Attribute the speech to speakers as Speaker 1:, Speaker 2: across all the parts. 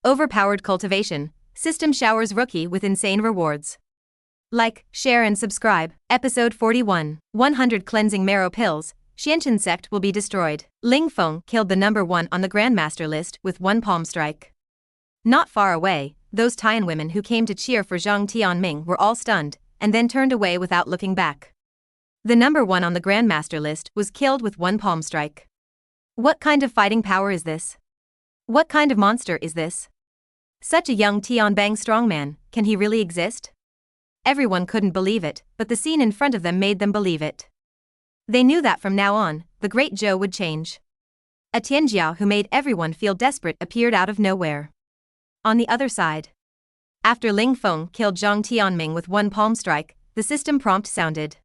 Speaker 1: Overpowered Cultivation, system showers rookie with insane rewards. Like, share and subscribe. Episode 41, 100 Cleansing Marrow Pills, Xianchen Sect will be destroyed. Ling Feng killed the number 1 on the Grandmaster list with one palm strike. Not far away, those Tian women who came to cheer for Zhang Tianming were all stunned, and then turned away without looking back. The number 1 on the Grandmaster list was killed with one palm strike. What kind of fighting power is this? What kind of monster is this? Such a young Tianbang strongman, can he really exist? Everyone couldn't believe it, but the scene in front of them made them believe it. They knew that from now on, the Great Zhou would change. A Tianjiao who made everyone feel desperate appeared out of nowhere. On the other side, after Ling Feng killed Zhang Tianming with one palm strike, the system prompt sounded.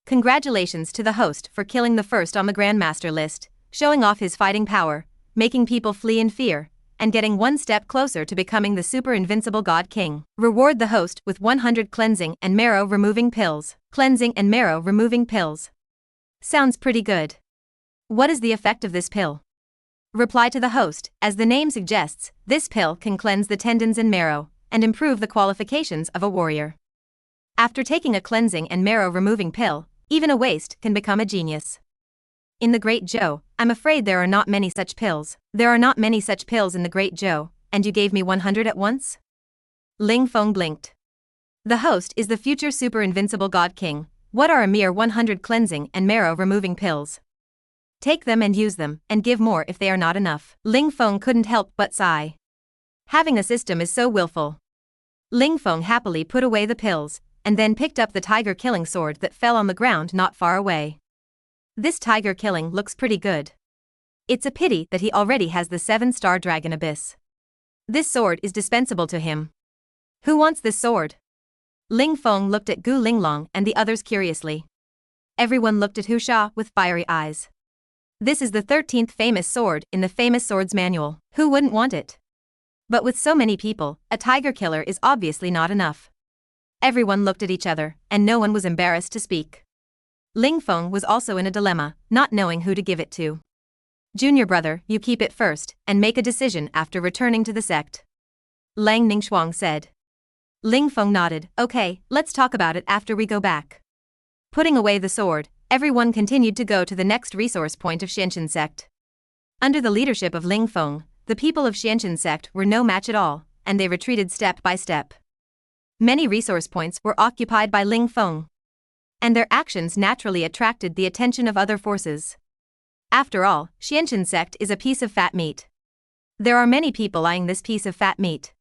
Speaker 1: Congratulations to the host for killing the first on the Grandmaster list, showing off his fighting power, making people flee in fear, and getting one step closer to becoming the super invincible God King. Reward the host with 100 cleansing and marrow removing pills. Cleansing and marrow removing pills. Sounds pretty good. What is the effect of this pill? Reply to the host, as the name suggests, this pill can cleanse the tendons and marrow, and improve the qualifications of a warrior. After taking a cleansing and marrow removing pill, even a waste can become a genius. In the Great Zhou, I'm afraid there are not many such pills. There are not many such pills in the Great Zhou, and you gave me 100 at once? Ling Feng blinked. The host is the future super invincible God King. What are a mere 100 cleansing and marrow removing pills? Take them and use them, and give more if they are not enough. Ling Feng couldn't help but sigh. Having a system is so willful. Ling Feng happily put away the pills, and then picked up the tiger-killing sword that fell on the ground not far away. This tiger killing looks pretty good. It's a pity that he already has the 7-star dragon abyss. This sword is dispensable to him. Who wants this sword? Ling Feng looked at Gu Linglong and the others curiously. Everyone looked at Hu Sha with fiery eyes. This is the 13th famous sword in the famous swords manual. Who wouldn't want it? But with so many people, a tiger killer is obviously not enough. Everyone looked at each other, and no one was embarrassed to speak. Ling Feng was also in a dilemma, not knowing who to give it to. Junior brother, you keep it first, and make a decision after returning to the sect. Lang Ningxuang said. Ling Feng nodded. Okay, let's talk about it after we go back. Putting away the sword, everyone continued to go to the next resource point of Xianchen sect. Under the leadership of Ling Feng, the people of Xianchen sect were no match at all, and they retreated step by step. Many resource points were occupied by Ling Feng, and their actions naturally attracted the attention of other forces. After all, Xianchen sect is a piece of fat meat. There are many people eyeing this piece of fat meat.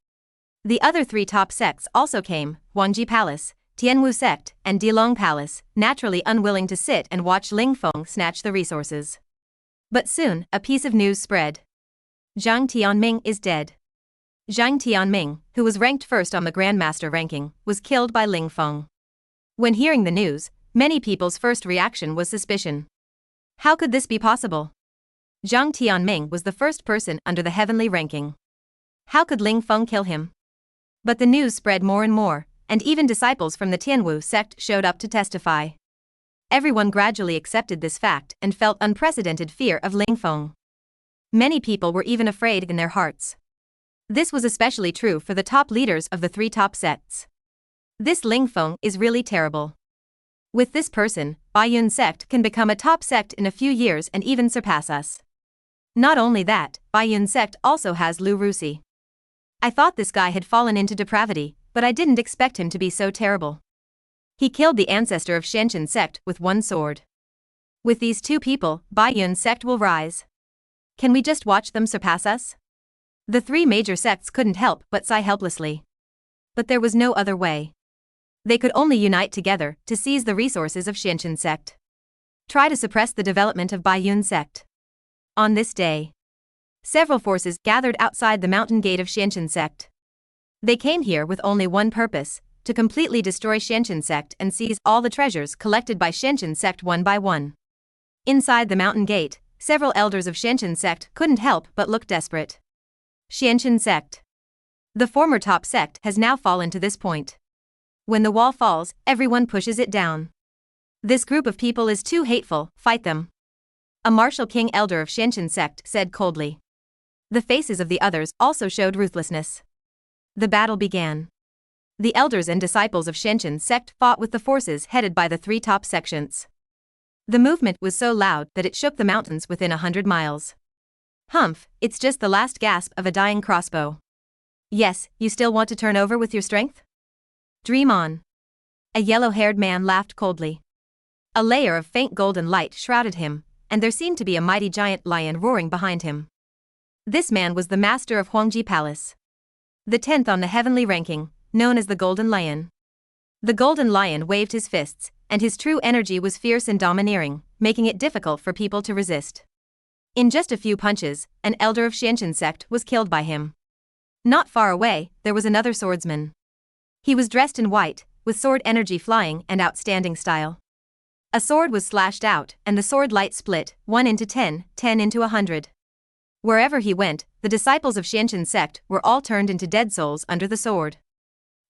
Speaker 1: The other 3 top sects also came, Huangji Palace, Tianwu sect, and Dilong Palace, naturally unwilling to sit and watch Ling Feng snatch the resources. But soon, a piece of news spread. Zhang Tianming is dead. Zhang Tianming, who was ranked first on the Grandmaster ranking, was killed by Ling Feng. When hearing the news, many people's first reaction was suspicion. How could this be possible? Zhang Tianming was the first person under the heavenly ranking. How could Ling Feng kill him? But the news spread more and more, and even disciples from the Tianwu sect showed up to testify. Everyone gradually accepted this fact and felt unprecedented fear of Ling Feng. Many people were even afraid in their hearts. This was especially true for the top leaders of the 3 top sects. This Ling Feng is really terrible. With this person, Baiyun sect can become a top sect in a few years and even surpass us. Not only that, Baiyun sect also has Lu Rusi. I thought this guy had fallen into depravity, but I didn't expect him to be so terrible. He killed the ancestor of Xianchen sect with one sword. With these 2 people, Baiyun sect will rise. Can we just watch them surpass us? The 3 major sects couldn't help but sigh helplessly. But there was no other way. They could only unite together to seize the resources of Xianchen sect. Try to suppress the development of Baiyun sect. On this day, several forces gathered outside the mountain gate of Xianchen sect. They came here with only one purpose, to completely destroy Xianchen sect and seize all the treasures collected by Xianchen sect one by one. Inside the mountain gate, several elders of Xianchen sect couldn't help but look desperate. Xianchen sect. The former top sect has now fallen to this point. When the wall falls, everyone pushes it down. This group of people is too hateful, fight them. A martial king elder of Xianchen sect said coldly. The faces of the others also showed ruthlessness. The battle began. The elders and disciples of Xianchen sect fought with the forces headed by the three top sections. The movement was so loud that it shook the mountains within 100 miles. Humph, it's just the last gasp of a dying crossbow. Yes, you still want to turn over with your strength? Dream on. A yellow-haired man laughed coldly. A layer of faint golden light shrouded him, and there seemed to be a mighty giant lion roaring behind him. This man was the master of Huangji Palace. The 10th on the heavenly ranking, known as the Golden Lion. The Golden Lion waved his fists, and his true energy was fierce and domineering, making it difficult for people to resist. In just a few punches, an elder of Xianchen sect was killed by him. Not far away, there was another swordsman. He was dressed in white, with sword energy flying and outstanding style. A sword was slashed out, and the sword light split, 1 into 10, 10 into 100. Wherever he went, the disciples of Xianchen sect were all turned into dead souls under the sword.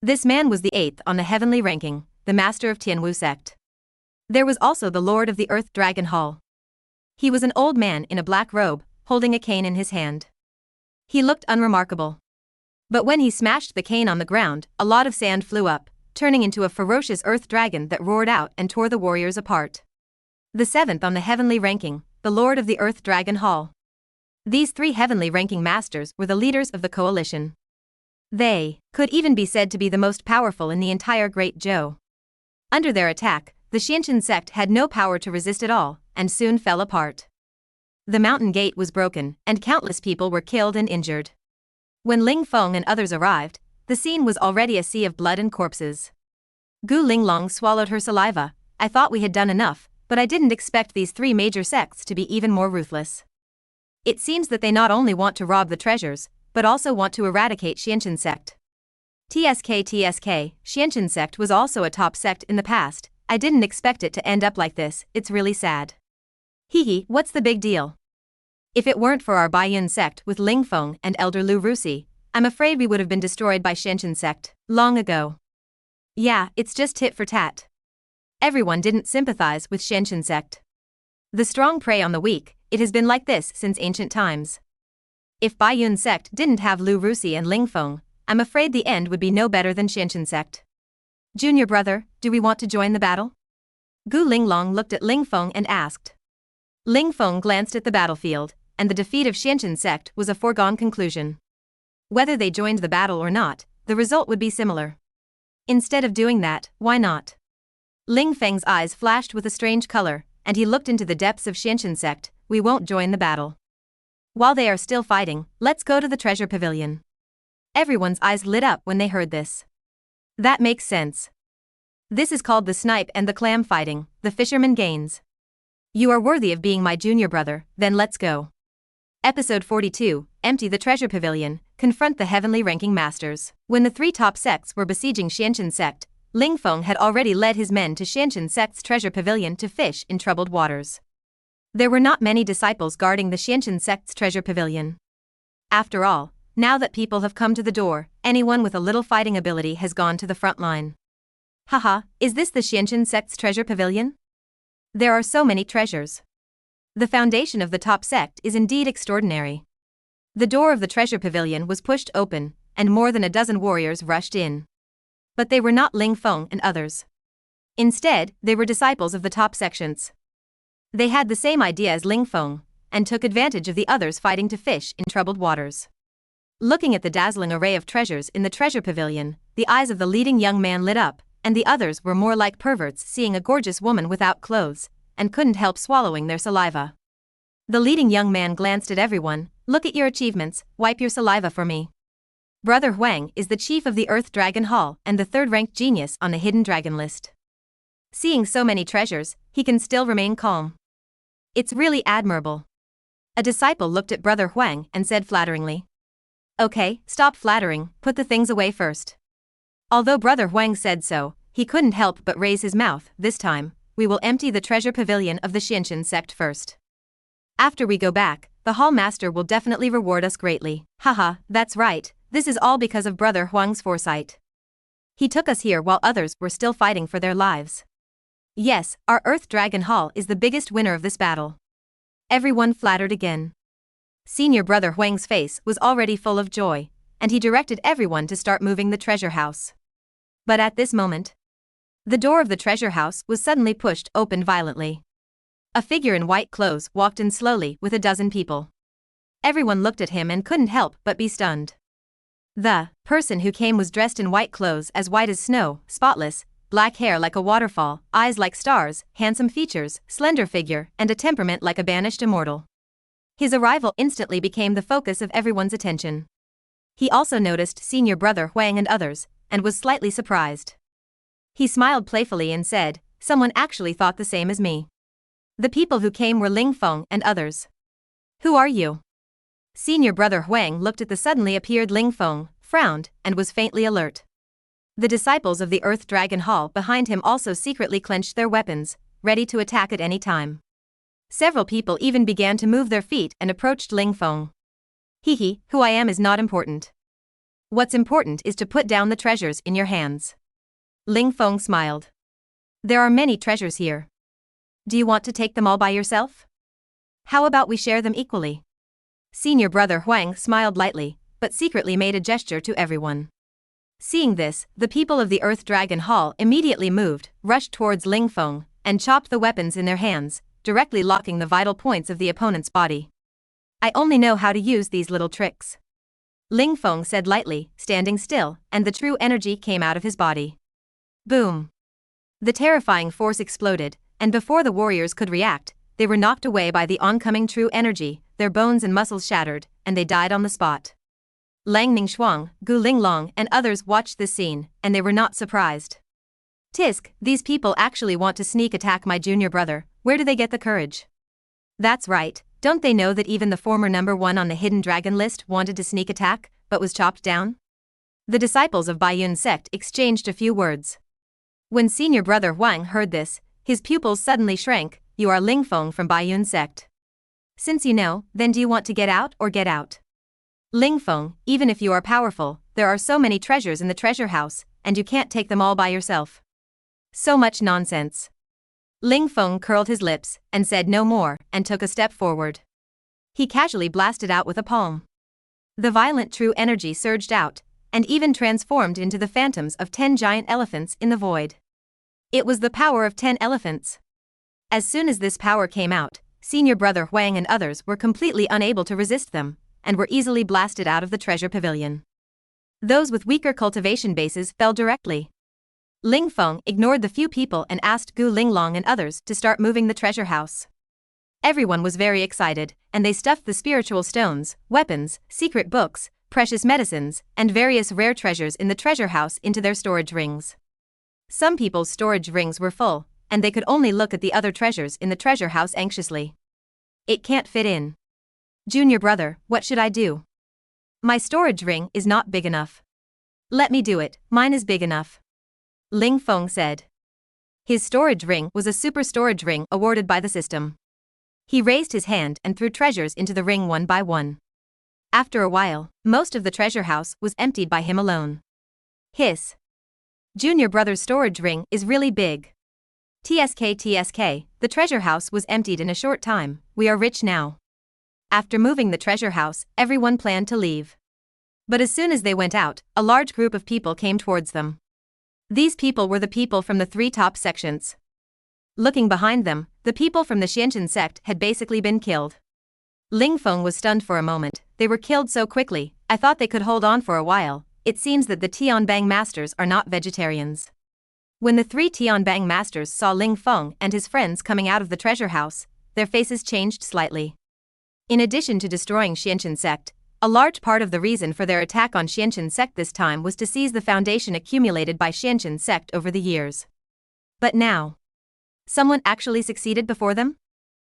Speaker 1: This man was the 8th on the heavenly ranking, the master of Tianwu sect. There was also the lord of the Earth Dragon Hall. He was an old man in a black robe, holding a cane in his hand. He looked unremarkable. But when he smashed the cane on the ground, a lot of sand flew up, turning into a ferocious earth dragon that roared out and tore the warriors apart. The 7th on the heavenly ranking, the lord of the Earth Dragon Hall. These three heavenly ranking masters were the leaders of the coalition. They could even be said to be the most powerful in the entire Great Zhou. Under their attack, the Xianchen sect had no power to resist at all, and soon fell apart. The mountain gate was broken, and countless people were killed and injured. When Ling Feng and others arrived, the scene was already a sea of blood and corpses. Gu Linglong swallowed her saliva. I thought we had done enough, but I didn't expect these three major sects to be even more ruthless. It seems that they not only want to rob the treasures, but also want to eradicate Xianchen sect. TSK, Xianchen sect was also a top sect in the past. I didn't expect it to end up like this, it's really sad. Hehe, what's the big deal? If it weren't for our Baiyun sect with Ling Feng and Elder Lu Rusi, I'm afraid we would have been destroyed by Xianchen sect long ago. Yeah, it's just tit for tat. Everyone didn't sympathize with Xianchen sect. The strong prey on the weak. It has been like this since ancient times. If Baiyun sect didn't have Lu Rusi and Ling Feng, I'm afraid the end would be no better than Xianchen sect. Junior brother, do we want to join the battle? Gu Linglong looked at Ling Feng and asked. Ling Feng glanced at the battlefield, and the defeat of Xianchen sect was a foregone conclusion. Whether they joined the battle or not, the result would be similar. Instead of doing that, why not? Ling Feng's eyes flashed with a strange color, and he looked into the depths of Xianchen sect. We won't join the battle. While they are still fighting, let's go to the treasure pavilion. Everyone's eyes lit up when they heard this. That makes sense. This is called the snipe and the clam fighting, the fisherman gains. You are worthy of being my junior brother, then let's go. Episode 42, Empty the Treasure Pavilion, Confront the Heavenly Ranking Masters. When the three top sects were besieging Xianchen sect, Ling Feng had already led his men to Xianchen sect's treasure pavilion to fish in troubled waters. There were not many disciples guarding the Xianchen sect's treasure pavilion. After all, now that people have come to the door, anyone with a little fighting ability has gone to the front line. Haha, is this the Xianchen sect's treasure pavilion? There are so many treasures. The foundation of the top sect is indeed extraordinary. The door of the treasure pavilion was pushed open, and more than a dozen warriors rushed in. But they were not Ling Feng and others. Instead, they were disciples of the top sections. They had the same idea as Ling Feng, and took advantage of the others fighting to fish in troubled waters. Looking at the dazzling array of treasures in the treasure pavilion, the eyes of the leading young man lit up, and the others were more like perverts seeing a gorgeous woman without clothes, and couldn't help swallowing their saliva. The leading young man glanced at everyone. Look at your achievements, wipe your saliva for me. Brother Huang is the chief of the Earth Dragon Hall and the third-ranked genius on the hidden dragon list. Seeing so many treasures, he can still remain calm. It's really admirable. A disciple looked at Brother Huang and said flatteringly. Okay, stop flattering, put the things away first. Although Brother Huang said so, he couldn't help but raise his mouth. This time, we will empty the treasure pavilion of the Xianchen sect first. After we go back, the hall master will definitely reward us greatly. Haha, that's right, this is all because of Brother Huang's foresight. He took us here while others were still fighting for their lives. Yes, our Earth Dragon Hall is the biggest winner of this battle. Everyone flattered again. Senior brother Huang's face was already full of joy, and he directed everyone to start moving the treasure house. But at this moment, the door of the treasure house was suddenly pushed open violently. A figure in white clothes walked in slowly with a dozen people. Everyone looked at him and couldn't help but be stunned. The person who came was dressed in white clothes as white as snow, spotless, black hair like a waterfall, eyes like stars, handsome features, slender figure, and a temperament like a banished immortal. His arrival instantly became the focus of everyone's attention. He also noticed senior brother Huang and others, and was slightly surprised. He smiled playfully and said, "Someone actually thought the same as me." The people who came were Ling Feng and others. "Who are you?" Senior brother Huang looked at the suddenly appeared Ling Feng, frowned, and was faintly alert. The disciples of the Earth Dragon Hall behind him also secretly clenched their weapons, ready to attack at any time. Several people even began to move their feet and approached Ling Feng. "Hehe, who I am is not important. What's important is to put down the treasures in your hands." Ling Feng smiled. "There are many treasures here. Do you want to take them all by yourself? How about we share them equally?" Senior brother Huang smiled lightly, but secretly made a gesture to everyone. Seeing this, the people of the Earth Dragon Hall immediately moved, rushed towards Ling Feng, and chopped the weapons in their hands, directly locking the vital points of the opponent's body. "I only know how to use these little tricks," Ling Feng said lightly, standing still, and the true energy came out of his body. Boom! The terrifying force exploded, and before the warriors could react, they were knocked away by the oncoming true energy, their bones and muscles shattered, and they died on the spot. Lang Ningxuang, Gu Linglong and others watched this scene, and they were not surprised. "Tisk, these people actually want to sneak attack my junior brother, where do they get the courage?" "That's right, don't they know that even the former #1 on the hidden dragon list wanted to sneak attack, but was chopped down?" The disciples of Baiyun sect exchanged a few words. When senior brother Huang heard this, his pupils suddenly shrank. "You are Ling Feng from Baiyun sect. Since you know, then do you want to get out or get out?" "Ling Feng, even if you are powerful, there are so many treasures in the treasure house, and you can't take them all by yourself." "So much nonsense." Ling Feng curled his lips, and said no more, and took a step forward. He casually blasted out with a palm. The violent true energy surged out, and even transformed into the phantoms of 10 giant elephants in the void. It was the power of 10 elephants. As soon as this power came out, senior brother Huang and others were completely unable to resist them, and were easily blasted out of the treasure pavilion. Those with weaker cultivation bases fell directly. Ling Feng ignored the few people and asked Gu Linglong and others to start moving the treasure house. Everyone was very excited, and they stuffed the spiritual stones, weapons, secret books, precious medicines, and various rare treasures in the treasure house into their storage rings. Some people's storage rings were full, and they could only look at the other treasures in the treasure house anxiously. "It can't fit in. Junior brother, what should I do? My storage ring is not big enough." "Let me do it, mine is big enough," Ling Feng said. His storage ring was a super storage ring awarded by the system. He raised his hand and threw treasures into the ring one by one. After a while, most of the treasure house was emptied by him alone. Hiss. "Junior brother's storage ring is really big." TSK, the treasure house was emptied in a short time. "We are rich now." After moving the treasure house, everyone planned to leave. But as soon as they went out, a large group of people came towards them. These people were the people from the 3 top sections. Looking behind them, the people from the Xianchen sect had basically been killed. Ling Feng was stunned for a moment. "They were killed so quickly, I thought they could hold on for a while. It seems that the Tianbang masters are not vegetarians." When the 3 Tianbang masters saw Ling Feng and his friends coming out of the treasure house, their faces changed slightly. In addition to destroying Xianchen sect, a large part of the reason for their attack on Xianchen sect this time was to seize the foundation accumulated by Xianchen sect over the years. But now, someone actually succeeded before them?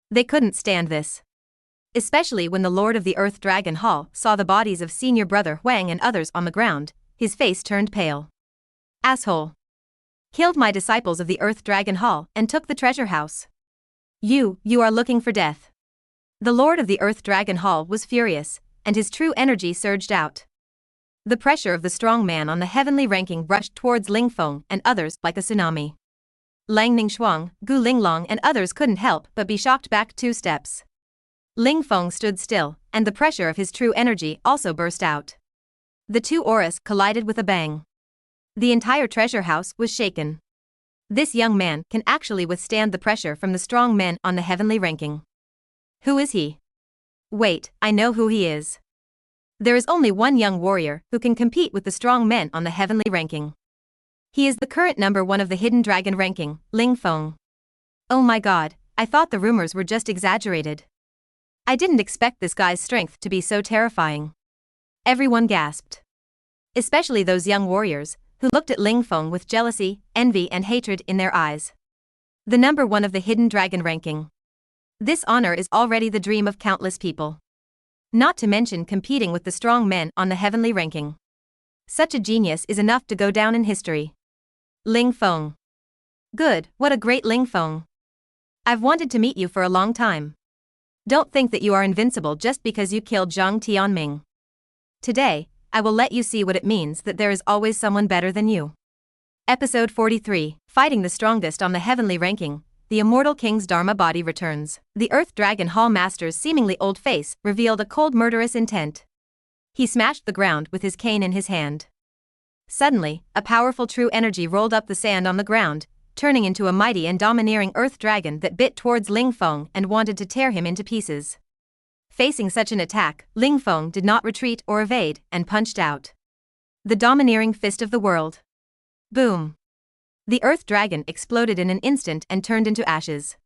Speaker 1: They couldn't stand this. Especially when the Lord of the Earth Dragon Hall saw the bodies of senior brother Huang and others on the ground, his face turned pale. "Asshole. Killed my disciples of the Earth Dragon Hall and took the treasure house. You are looking for death." The Lord of the Earth Dragon Hall was furious, and his true energy surged out. The pressure of the strong man on the heavenly ranking rushed towards Ling Feng and others like a tsunami. Lang Ningxuang, Gu Linglong and others couldn't help but be shocked back 2 steps. Ling Feng stood still, and the pressure of his true energy also burst out. The two auras collided with a bang. The entire treasure house was shaken. This young man can actually withstand the pressure from the strong men on the heavenly ranking. Who is he? Wait, I know who he is. There is only one young warrior who can compete with the strong men on the heavenly ranking. He is the current number 1 of the hidden dragon ranking, Ling Feng. Oh my god, I thought the rumors were just exaggerated. I didn't expect this guy's strength to be so terrifying. Everyone gasped. Especially those young warriors, who looked at Ling Feng with jealousy, envy and hatred in their eyes. The number 1 of the hidden dragon ranking. This honor is already the dream of countless people. Not to mention competing with the strong men on the heavenly ranking. Such a genius is enough to go down in history. Ling Feng. Good, what a great Ling Feng. I've wanted to meet you for a long time. Don't think that you are invincible just because you killed Zhang Tianming. Today, I will let you see what it means that there is always someone better than you. Episode 43, Fighting the Strongest on the Heavenly Ranking, the Immortal King's Dharma body returns. The Earth Dragon Hall Master's seemingly old face revealed a cold murderous intent. He smashed the ground with his cane in his hand. Suddenly, a powerful true energy rolled up the sand on the ground, turning into a mighty and domineering earth dragon that bit towards Ling Feng and wanted to tear him into pieces. Facing such an attack, Ling Feng did not retreat or evade and punched out. The domineering fist of the world. Boom. The earth dragon exploded in an instant and turned into ashes.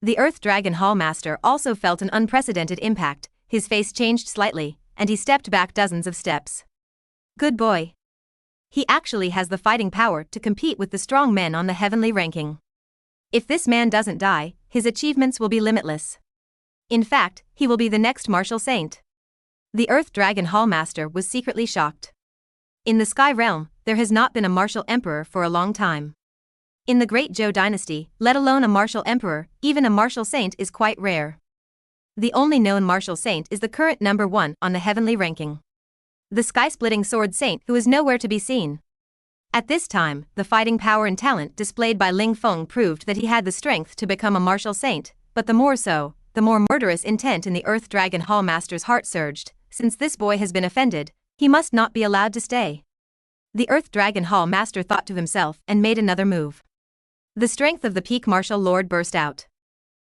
Speaker 1: The Earth Dragon Hall Master also felt an unprecedented impact, his face changed slightly, and he stepped back dozens of steps. Good boy. He actually has the fighting power to compete with the strong men on the heavenly ranking. If this man doesn't die, his achievements will be limitless. In fact, he will be the next martial saint. The Earth Dragon Hall Master was secretly shocked. In the Sky Realm, there has not been a martial emperor for a long time. In the Great Zhou dynasty, let alone a martial emperor, even a martial saint is quite rare. The only known martial saint is the current number 1 on the heavenly ranking. The sky-splitting sword saint who is nowhere to be seen. At this time, the fighting power and talent displayed by Ling Feng proved that he had the strength to become a martial saint, but the more murderous intent in the Earth Dragon Hall Master's heart surged. Since this boy has been offended, he must not be allowed to stay. The Earth Dragon Hall Master thought to himself and made another move. The strength of the peak martial lord burst out.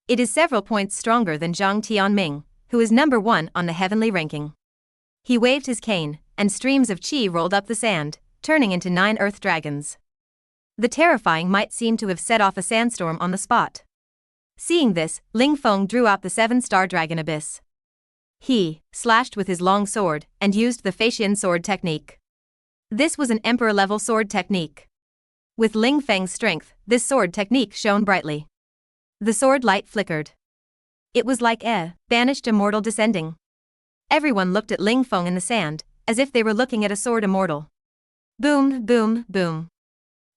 Speaker 1: It is several points stronger than Zhang Tianming, who is number 1 on the heavenly ranking. He waved his cane, and streams of qi rolled up the sand, turning into 9 earth dragons. The terrifying might seem to have set off a sandstorm on the spot. Seeing this, Ling Feng drew out the 7-star dragon abyss. He slashed with his long sword and used the Feitian sword technique. This was an emperor-level sword technique. With Ling Feng's strength, this sword technique shone brightly. The sword light flickered. It was like a banished immortal descending. Everyone looked at Ling Feng in the sand, as if they were looking at a sword immortal. Boom, boom, boom.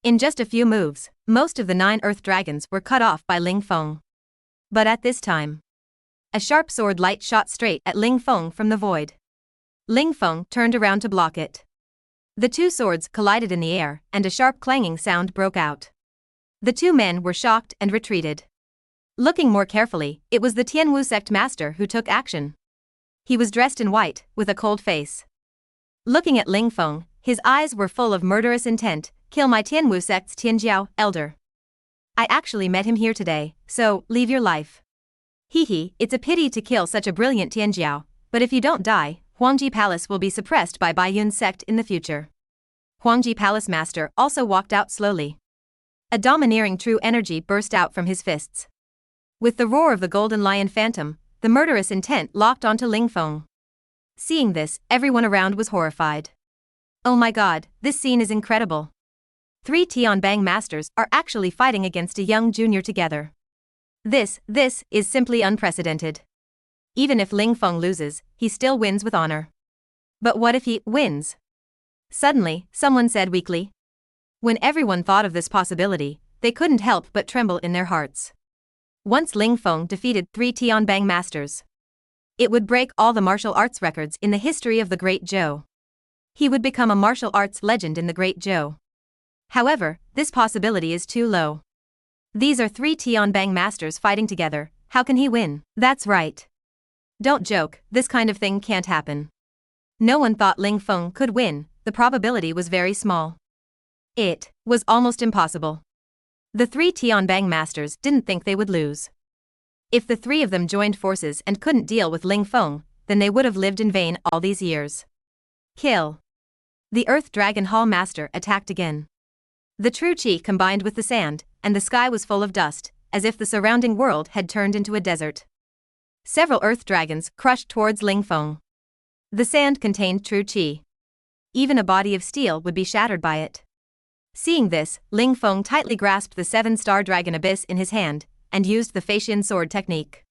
Speaker 1: In just a few moves, most of the 9 earth dragons were cut off by Ling Feng. But at this time, a sharp sword light shot straight at Ling Feng from the void. Ling Feng turned around to block it. The 2 swords collided in the air, and a sharp clanging sound broke out. The 2 men were shocked and retreated. Looking more carefully, it was the Tianwu sect master who took action. He was dressed in white, with a cold face. Looking at Ling Feng, his eyes were full of murderous intent. Kill my Tianwu sect's Tianjiao, elder. I actually met him here today, so, leave your life. Hee, it's a pity to kill such a brilliant Tianjiao, but if you don't die, Huangji Palace will be suppressed by Baiyun sect in the future. Huangji Palace master also walked out slowly. A domineering true energy burst out from his fists. With the roar of the golden lion phantom, the murderous intent locked onto Ling Feng. Seeing this, everyone around was horrified. Oh my god, this scene is incredible. 3 Tianbang masters are actually fighting against a young junior together. This is simply unprecedented. Even if Ling Feng loses, he still wins with honor. But what if he wins? Suddenly, someone said weakly. When everyone thought of this possibility, they couldn't help but tremble in their hearts. Once Ling Feng defeated 3 Tianbang masters, it would break all the martial arts records in the history of the Great Zhou. He would become a martial arts legend in the Great Zhou. However, this possibility is too low. These are 3 Tianbang masters fighting together, how can he win? That's right. Don't joke, this kind of thing can't happen. No one thought Ling Feng could win, the probability was very small. It was almost impossible. The three Tianbang masters didn't think they would lose. If the three of them joined forces and couldn't deal with Ling Feng, then they would have lived in vain all these years. Kill. The Earth Dragon Hall Master attacked again. The true Qi combined with the sand, and the sky was full of dust, as if the surrounding world had turned into a desert. Several Earth Dragons crushed towards Ling Feng. The sand contained true Qi. Even a body of steel would be shattered by it. Seeing this, Ling Feng tightly grasped the 7-star dragon abyss in his hand, and used the Feitian sword technique.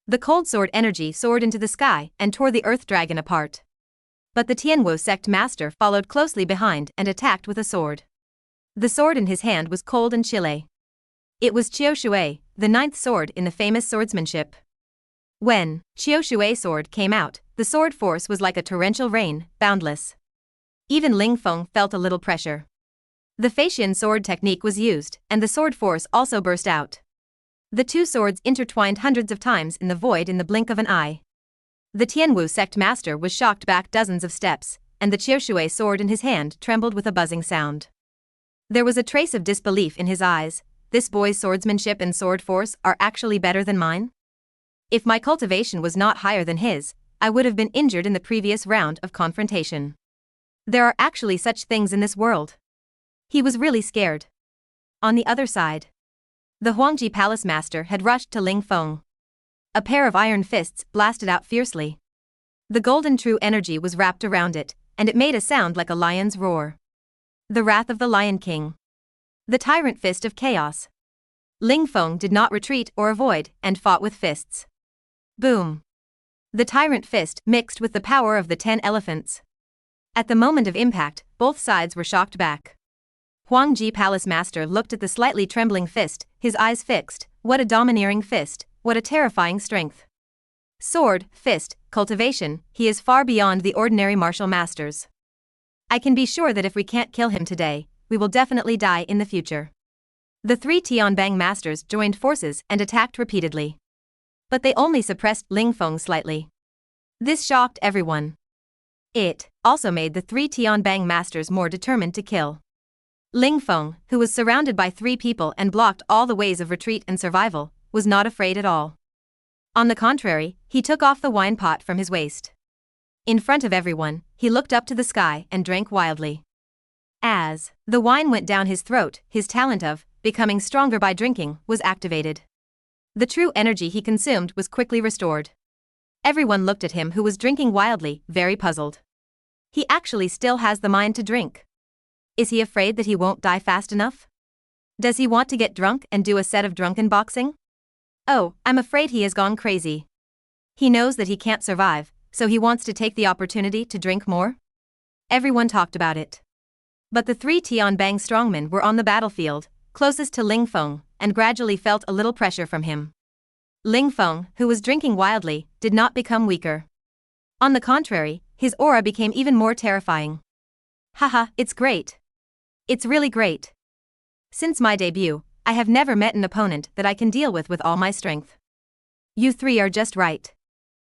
Speaker 1: The cold sword energy soared into the sky and tore the Earth Dragon apart. But the Tianwu sect master followed closely behind and attacked with a sword. The sword in his hand was cold and chilly. It was Qiu Shui, the 9th sword in the famous swordsmanship. When Qiu Shui's sword came out, the sword force was like a torrential rain, boundless. Even Ling Feng felt a little pressure. The Feitian sword technique was used, and the sword force also burst out. The two swords intertwined hundreds of times in the void in the blink of an eye. The Tianwu sect master was shocked back dozens of steps, and the Qiu Shui sword in his hand trembled with a buzzing sound. There was a trace of disbelief in his eyes. This boy's swordsmanship and sword force are actually better than mine? If my cultivation was not higher than his, I would have been injured in the previous round of confrontation. There are actually such things in this world. He was really scared. On the other side, the Huangji Palace Master had rushed to Ling Feng. A pair of iron fists blasted out fiercely. The golden true energy was wrapped around it, and it made a sound like a lion's roar. The wrath of the Lion King. The tyrant fist of chaos. Ling Feng did not retreat or avoid, and fought with fists. Boom. The tyrant fist mixed with the power of the 10 elephants. At the moment of impact, both sides were shocked back. Huangji Palace Master looked at the slightly trembling fist, his eyes fixed. What a domineering fist, what a terrifying strength. Sword, fist, cultivation, he is far beyond the ordinary martial masters. I can be sure that if we can't kill him today, we will definitely die in the future. The three Tianbang masters joined forces and attacked repeatedly. But they only suppressed Ling Feng slightly. This shocked everyone. It also made the three Tianbang masters more determined to kill. Ling Feng, who was surrounded by 3 people and blocked all the ways of retreat and survival, was not afraid at all. On the contrary, he took off the wine pot from his waist. In front of everyone, he looked up to the sky and drank wildly. As the wine went down his throat, his talent of becoming stronger by drinking was activated. The true energy he consumed was quickly restored. Everyone looked at him who was drinking wildly, very puzzled. He actually still has the mind to drink. Is he afraid that he won't die fast enough? Does he want to get drunk and do a set of drunken boxing? Oh, I'm afraid he has gone crazy. He knows that he can't survive, so he wants to take the opportunity to drink more? Everyone talked about it. But the 3 Tianbang strongmen were on the battlefield, closest to Ling Feng, and gradually felt a little pressure from him. Ling Feng, who was drinking wildly, did not become weaker. On the contrary, his aura became even more terrifying. Haha, it's great. It's really great. Since my debut, I have never met an opponent that I can deal with all my strength. You 3 are just right.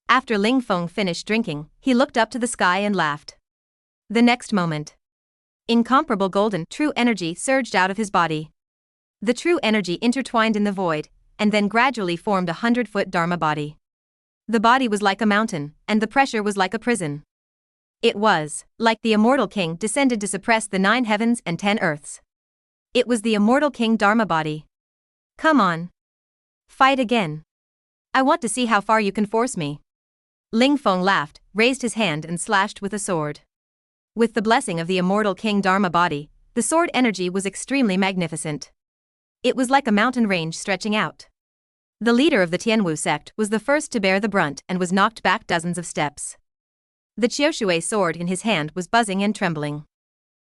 Speaker 1: After Ling Feng finished drinking, he looked up to the sky and laughed. The next moment, incomparable golden true energy surged out of his body. The true energy intertwined in the void, and then gradually formed a 100-foot Dharma body. The body was like a mountain, and the pressure was like a prison. It was like the immortal king descended to suppress the 9 heavens and 10 earths. It was the immortal king Dharma body. Come on. Fight again. I want to see how far you can force me. Ling Feng laughed, raised his hand and slashed with a sword. With the blessing of the immortal king Dharma body, the sword energy was extremely magnificent. It was like a mountain range stretching out. The leader of the Tianwu sect was the first to bear the brunt and was knocked back dozens of steps. The Qiushui sword in his hand was buzzing and trembling.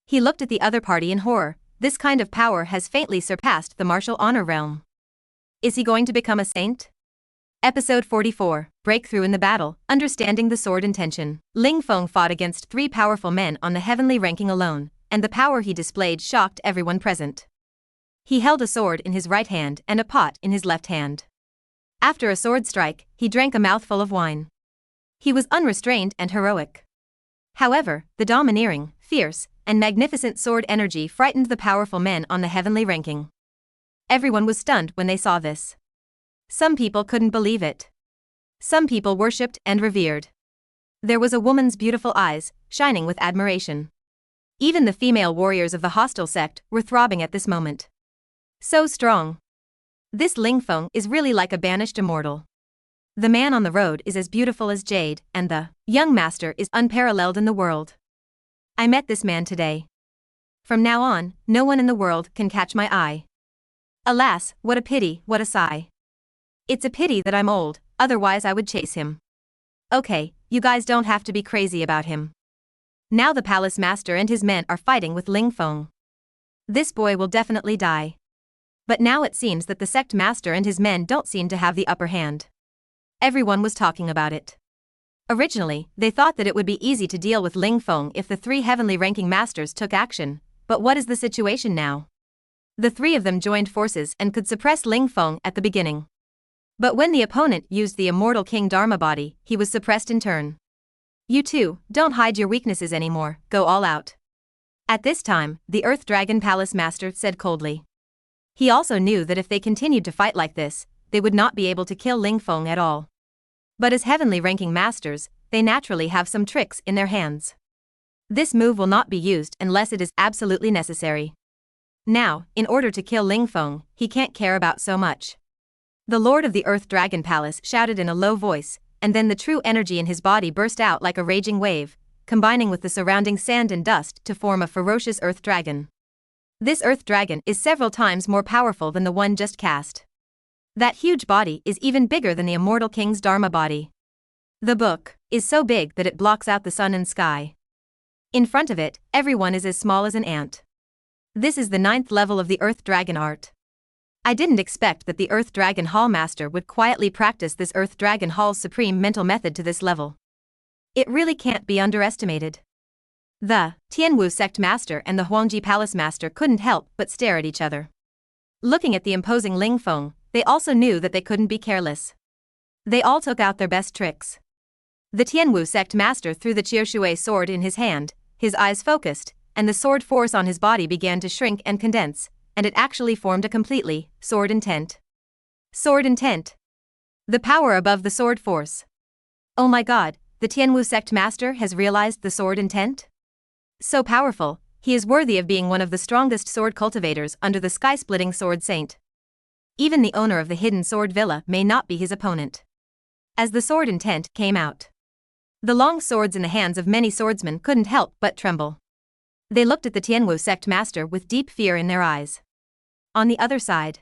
Speaker 1: He looked at the other party in horror. This kind of power has faintly surpassed the martial honor realm. Is he going to become a saint? Episode 44, Breakthrough in the Battle, Understanding the Sword Intention. Ling Feng fought against 3 powerful men on the heavenly ranking alone, and the power he displayed shocked everyone present. He held a sword in his right hand and a pot in his left hand. After a sword strike, he drank a mouthful of wine. He was unrestrained and heroic. However, the domineering, fierce, and magnificent sword energy frightened the powerful men on the heavenly ranking. Everyone was stunned when they saw this. Some people couldn't believe it. Some people worshipped and revered. There was a woman's beautiful eyes, shining with admiration. Even the female warriors of the hostile sect were throbbing at this moment. So strong. This Ling Feng is really like a banished immortal. The man on the road is as beautiful as jade, and the young master is unparalleled in the world. I met this man today. From now on, no one in the world can catch my eye. Alas, what a pity, what a sigh. It's a pity that I'm old, otherwise I would chase him. Okay, you guys don't have to be crazy about him. Now the palace master and his men are fighting with Ling Feng. This boy will definitely die. But now it seems that the sect master and his men don't seem to have the upper hand. Everyone was talking about it. Originally, they thought that it would be easy to deal with Ling Feng if the three heavenly ranking masters took action, but what is the situation now? The three of them joined forces and could suppress Ling Feng at the beginning. But when the opponent used the immortal King Dharma body, he was suppressed in turn. You two, don't hide your weaknesses anymore, go all out. At this time, the Earth Dragon Palace Master said coldly. He also knew that if they continued to fight like this, they would not be able to kill Ling Feng at all. But as heavenly ranking masters, they naturally have some tricks in their hands. This move will not be used unless it is absolutely necessary. Now, in order to kill Ling Feng, he can't care about so much. The Lord of the Earth Dragon Palace shouted in a low voice, and then the true energy in his body burst out like a raging wave, combining with the surrounding sand and dust to form a ferocious earth dragon. This earth dragon is several times more powerful than the one just cast. That huge body is even bigger than the immortal king's Dharma body. The book is so big that it blocks out the sun and sky. In front of it, everyone is as small as an ant. This is the 9th level of the Earth Dragon art. I didn't expect that the Earth Dragon Hall Master would quietly practice this Earth Dragon Hall's supreme mental method to this level. It really can't be underestimated. The Tianwu Sect Master and the Huangji Palace Master couldn't help but stare at each other. Looking at the imposing Ling Feng, they also knew that they couldn't be careless. They all took out their best tricks. The Tianwu Sect Master threw the Qiushui sword in his hand, his eyes focused, and the sword force on his body began to shrink and condense, and it actually formed a completely sword intent. Sword intent. The power above the sword force. Oh my god, the Tianwu Sect Master has realized the sword intent? So powerful, he is worthy of being one of the strongest sword cultivators under the sky-splitting sword saint. Even the owner of the hidden sword villa may not be his opponent. As the sword intent came out, the long swords in the hands of many swordsmen couldn't help but tremble. They looked at the Tianwu Sect Master with deep fear in their eyes. On the other side,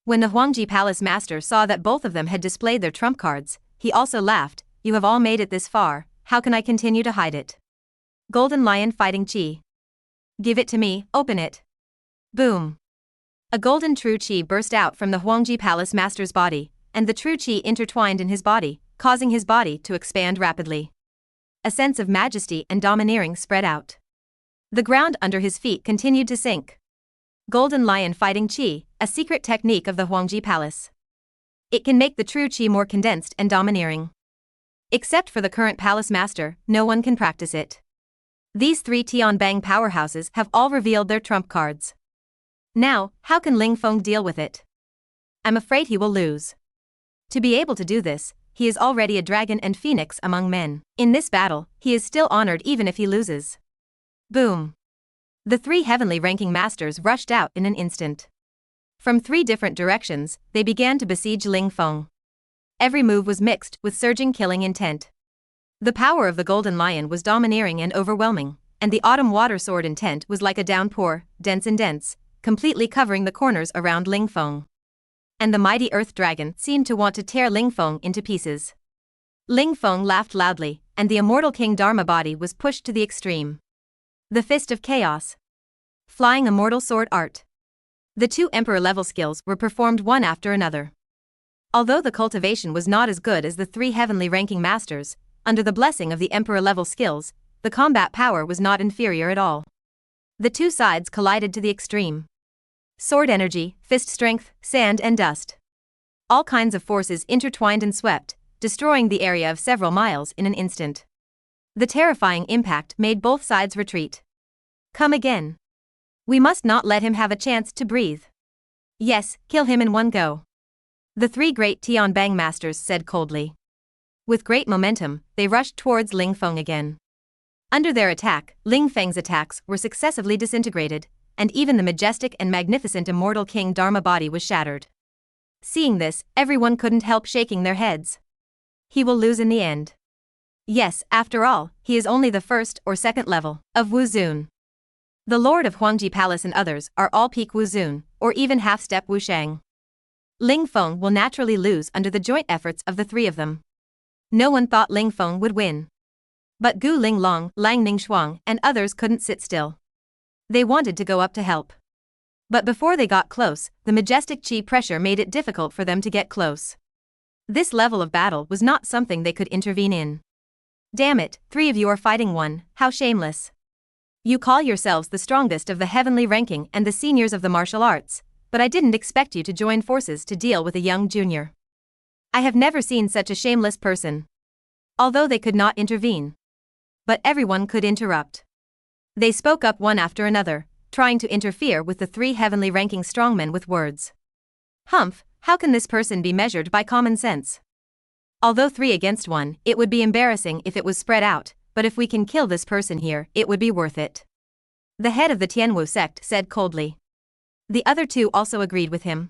Speaker 1: when the Huangji Palace Master saw that both of them had displayed their trump cards, he also laughed. You have all made it this far, how can I continue to hide it? Golden Lion Fighting Qi. Give it to me, open it. Boom. A golden true Qi burst out from the Huangji Palace Master's body, and the true Qi intertwined in his body, causing his body to expand rapidly. A sense of majesty and domineering spread out. The ground under his feet continued to sink. Golden Lion Fighting Qi, a secret technique of the Huangji Palace. It can make the true Qi more condensed and domineering. Except for the current palace master, no one can practice it. These three Tianbang powerhouses have all revealed their trump cards. Now, how can Ling Feng deal with it? I'm afraid he will lose. To be able to do this, he is already a dragon and phoenix among men. In this battle, he is still honored even if he loses. Boom. The three heavenly ranking masters rushed out in an instant. From three different directions, they began to besiege Ling Feng. Every move was mixed with surging killing intent. The power of the Golden Lion was domineering and overwhelming, and the Autumn Water Sword intent was like a downpour, dense and dense, completely covering the corners around Ling Feng. And the mighty Earth Dragon seemed to want to tear Ling Feng into pieces. Ling Feng laughed loudly, and the immortal King Dharma body was pushed to the extreme. The Fist of Chaos. Flying Immortal Sword Art. The two Emperor-level skills were performed one after another. Although the cultivation was not as good as the three heavenly ranking masters, under the blessing of the Emperor-level skills, the combat power was not inferior at all. The two sides collided to the extreme. Sword energy, fist strength, sand and dust. All kinds of forces intertwined and swept, destroying the area of several miles in an instant. The terrifying impact made both sides retreat. Come again. We must not let him have a chance to breathe. Yes, kill him in one go. The three great Tian Bang masters said coldly. With great momentum, they rushed towards Ling Feng again. Under their attack, Ling Feng's attacks were successively disintegrated, and even the majestic and magnificent immortal King Dharma body was shattered. Seeing this, everyone couldn't help shaking their heads. He will lose in the end. Yes, after all, he is only the first or second level of Wuzun. The Lord of Huangji Palace and others are all peak Wuzun, or even half-step Wushang. Ling Feng will naturally lose under the joint efforts of the three of them. No one thought Ling Feng would win. But Gu Linglong, Lang Ningshuang, and others couldn't sit still. They wanted to go up to help. But before they got close, the majestic chi pressure made it difficult for them to get close. This level of battle was not something they could intervene in. Damn it, three of you are fighting one, how shameless. You call yourselves the strongest of the heavenly ranking and the seniors of the martial arts, but I didn't expect you to join forces to deal with a young junior. I have never seen such a shameless person. Although they could not intervene. But everyone could interrupt. They spoke up one after another, trying to interfere with the three heavenly ranking strongmen with words. Humph, how can this person be measured by common sense? Although 3 against 1, it would be embarrassing if it was spread out, but if we can kill this person here, it would be worth it. The head of the Tianwu sect said coldly. The other two also agreed with him.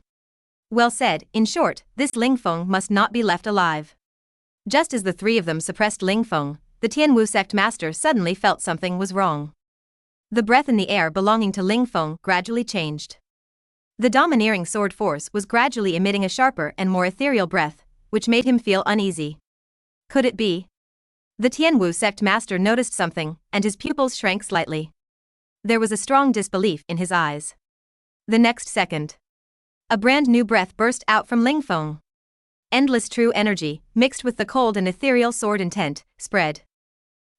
Speaker 1: Well said, in short, this Ling Feng must not be left alive. Just as the three of them suppressed Ling Feng, the Tianwu sect master suddenly felt something was wrong. The breath in the air belonging to Ling Feng gradually changed. The domineering sword force was gradually emitting a sharper and more ethereal breath, which made him feel uneasy. Could it be? The Tianwu sect master noticed something, and his pupils shrank slightly. There was a strong disbelief in his eyes. The next second, a brand new breath burst out from Ling Feng. Endless true energy, mixed with the cold and ethereal sword intent, spread.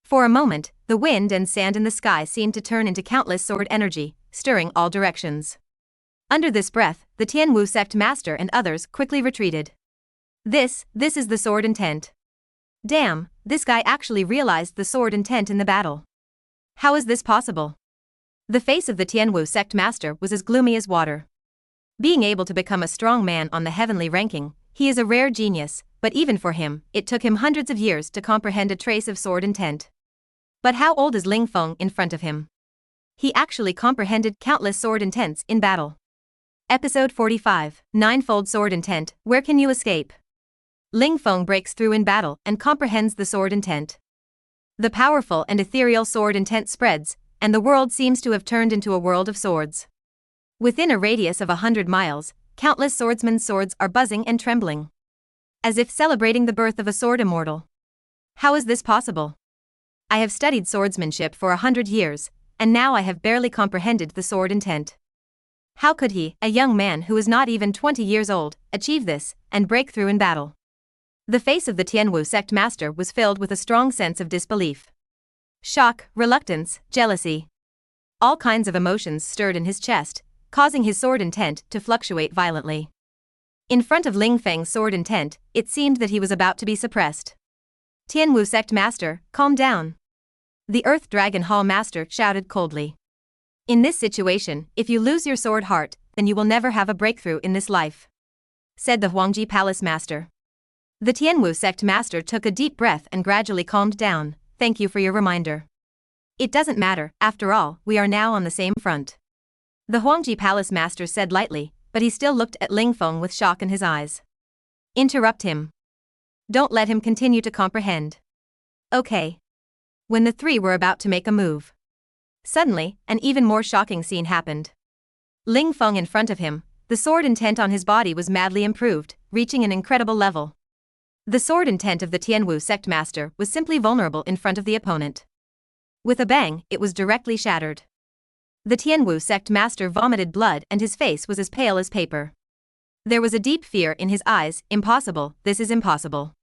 Speaker 1: For a moment, the wind and sand in the sky seemed to turn into countless sword energy, stirring all directions. Under this breath, the Tianwu sect master and others quickly retreated. This is the sword intent. Damn, this guy actually realized the sword intent in the battle. How is this possible? The face of the Tianwu sect master was as gloomy as water. Being able to become a strong man on the heavenly ranking, he is a rare genius, but even for him, it took him hundreds of years to comprehend a trace of sword intent. But how old is Ling Feng in front of him? He actually comprehended countless sword intents in battle. Episode 45, Ninefold Sword Intent, Where Can You Escape? Ling Feng breaks through in battle and comprehends the sword intent. The powerful and ethereal sword intent spreads, and the world seems to have turned into a world of swords. Within a radius of 100 miles, countless swordsmen's swords are buzzing and trembling. As if celebrating the birth of a sword immortal. How is this possible? I have studied swordsmanship for 100 years, and now I have barely comprehended the sword intent. How could he, a young man who is not even 20 years old, achieve this, and break through in battle? The face of the Tianwu sect master was filled with a strong sense of disbelief. Shock, reluctance, jealousy. All kinds of emotions stirred in his chest, causing his sword intent to fluctuate violently. In front of Ling Feng's sword intent, it seemed that he was about to be suppressed. Tianwu sect master, calm down. The Earth Dragon Hall master shouted coldly. In this situation, if you lose your sword heart, then you will never have a breakthrough in this life, said the Huangji Palace master. The Tianwu sect master took a deep breath and gradually calmed down. Thank you for your reminder. It doesn't matter, after all, we are now on the same front. The Huangji Palace master said lightly, but he still looked at Ling Feng with shock in his eyes. Interrupt him. Don't let him continue to comprehend. Okay. When the three were about to make a move, suddenly, an even more shocking scene happened. Ling Feng in front of him, the sword intent on his body was madly improved, reaching an incredible level. The sword intent of the Tianwu sect master was simply vulnerable in front of the opponent. With a bang, it was directly shattered. The Tianwu sect master vomited blood and his face was as pale as paper. There was a deep fear in his eyes. Impossible, this is impossible.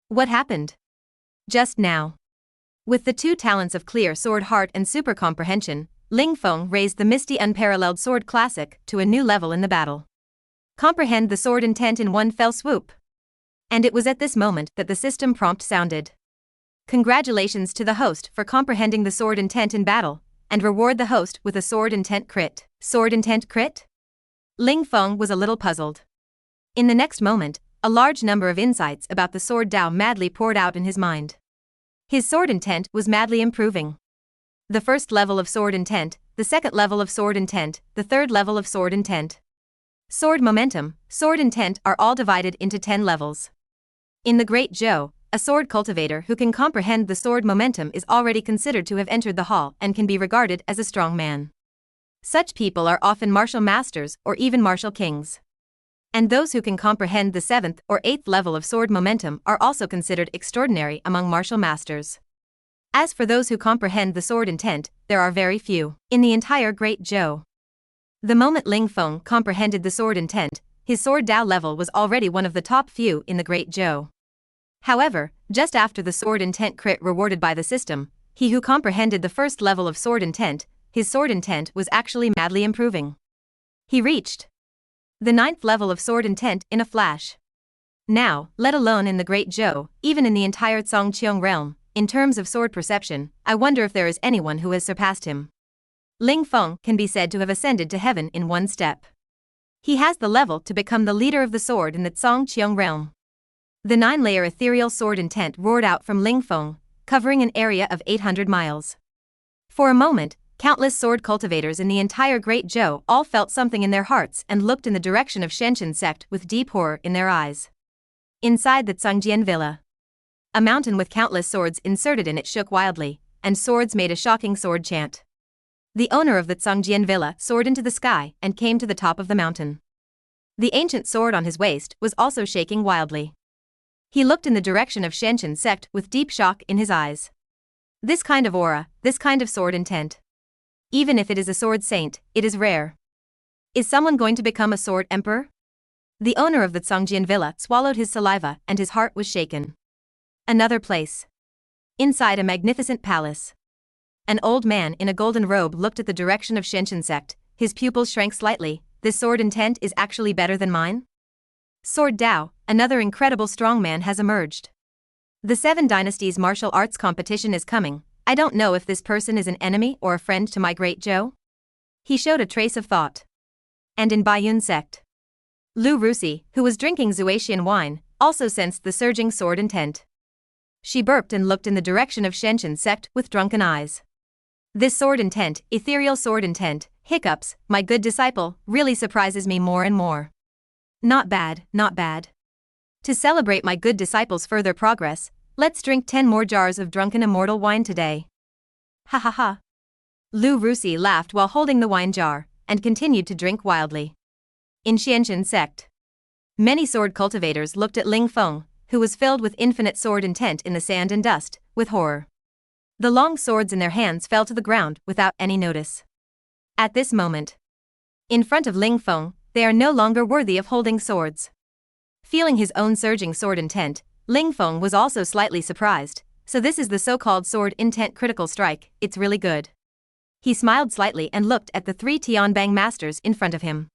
Speaker 1: What happened? Just now. With the two talents of clear sword heart and super comprehension, Ling Feng raised the misty unparalleled sword classic to a new level in the battle. Comprehend the sword intent in one fell swoop. And it was at this moment that the system prompt sounded. Congratulations to the host for comprehending the sword intent in battle, and reward the host with a sword intent crit. Sword intent crit? Ling Feng was a little puzzled. In the next moment, a large number of insights about the sword Dao madly poured out in his mind. His sword intent was madly improving. The first level of sword intent, the second level of sword intent, the third level of sword intent. Sword momentum, sword intent are all divided into 10 levels. In the Great Zhou, a sword cultivator who can comprehend the sword momentum is already considered to have entered the hall and can be regarded as a strong man. Such people are often martial masters or even martial kings. And those who can comprehend the 7th or 8th level of sword momentum are also considered extraordinary among martial masters. As for those who comprehend the sword intent, there are very few in the entire Great Zhou. The moment Ling Feng comprehended the sword intent, his sword Dao level was already one of the top few in the Great Zhou. However, just after the sword intent crit rewarded by the system, he who comprehended the first level of sword intent, his sword intent was actually madly improving. He reached the 9th level of sword intent in a flash. Now, let alone in the Great Zhou, even in the entire Zhongqiang realm, in terms of sword perception, I wonder if there is anyone who has surpassed him. Ling Feng can be said to have ascended to heaven in one step. He has the level to become the leader of the sword in the Zhongqiang realm. The 9-layer ethereal sword intent roared out from Ling Feng, covering an area of 800 miles. For a moment, countless sword cultivators in the entire Great Zhou all felt something in their hearts and looked in the direction of Shenshin sect with deep horror in their eyes. Inside the Zhangjian villa, a mountain with countless swords inserted in it shook wildly, and swords made a shocking sword chant. The owner of the Zhangjian villa soared into the sky and came to the top of the mountain. The ancient sword on his waist was also shaking wildly. He looked in the direction of Shenshin sect with deep shock in his eyes. This kind of aura, this kind of sword intent. Even if it is a sword saint, it is rare. Is someone going to become a sword emperor? The owner of the Zhangjian villa swallowed his saliva and his heart was shaken. Another place. Inside a magnificent palace. An old man in a golden robe looked at the direction of Shenshin sect, his pupils shrank slightly. This sword intent is actually better than mine? Sword Dao, another incredible strongman has emerged. The 7 Dynasties martial arts competition is coming. I don't know if this person is an enemy or a friend to my Great Zhou. He showed a trace of thought. And in Baiyun sect, Lu Rusi, who was drinking Zuatian wine, also sensed the surging sword intent. She burped and looked in the direction of Shenshin sect with drunken eyes. This sword intent, ethereal sword intent, hiccups, my good disciple, really surprises me more and more. Not bad, not bad. To celebrate my good disciple's further progress, let's drink 10 more jars of drunken immortal wine today. Ha ha ha. Lu Rusi laughed while holding the wine jar, and continued to drink wildly. In Xianxin sect, many sword cultivators looked at Ling Feng, who was filled with infinite sword intent in the sand and dust, with horror. The long swords in their hands fell to the ground without any notice. At this moment, in front of Ling Feng, they are no longer worthy of holding swords. Feeling his own surging sword intent, Ling Feng was also slightly surprised. So this is the so-called sword intent critical strike, it's really good. He smiled slightly and looked at the 3 Tianbang masters in front of him.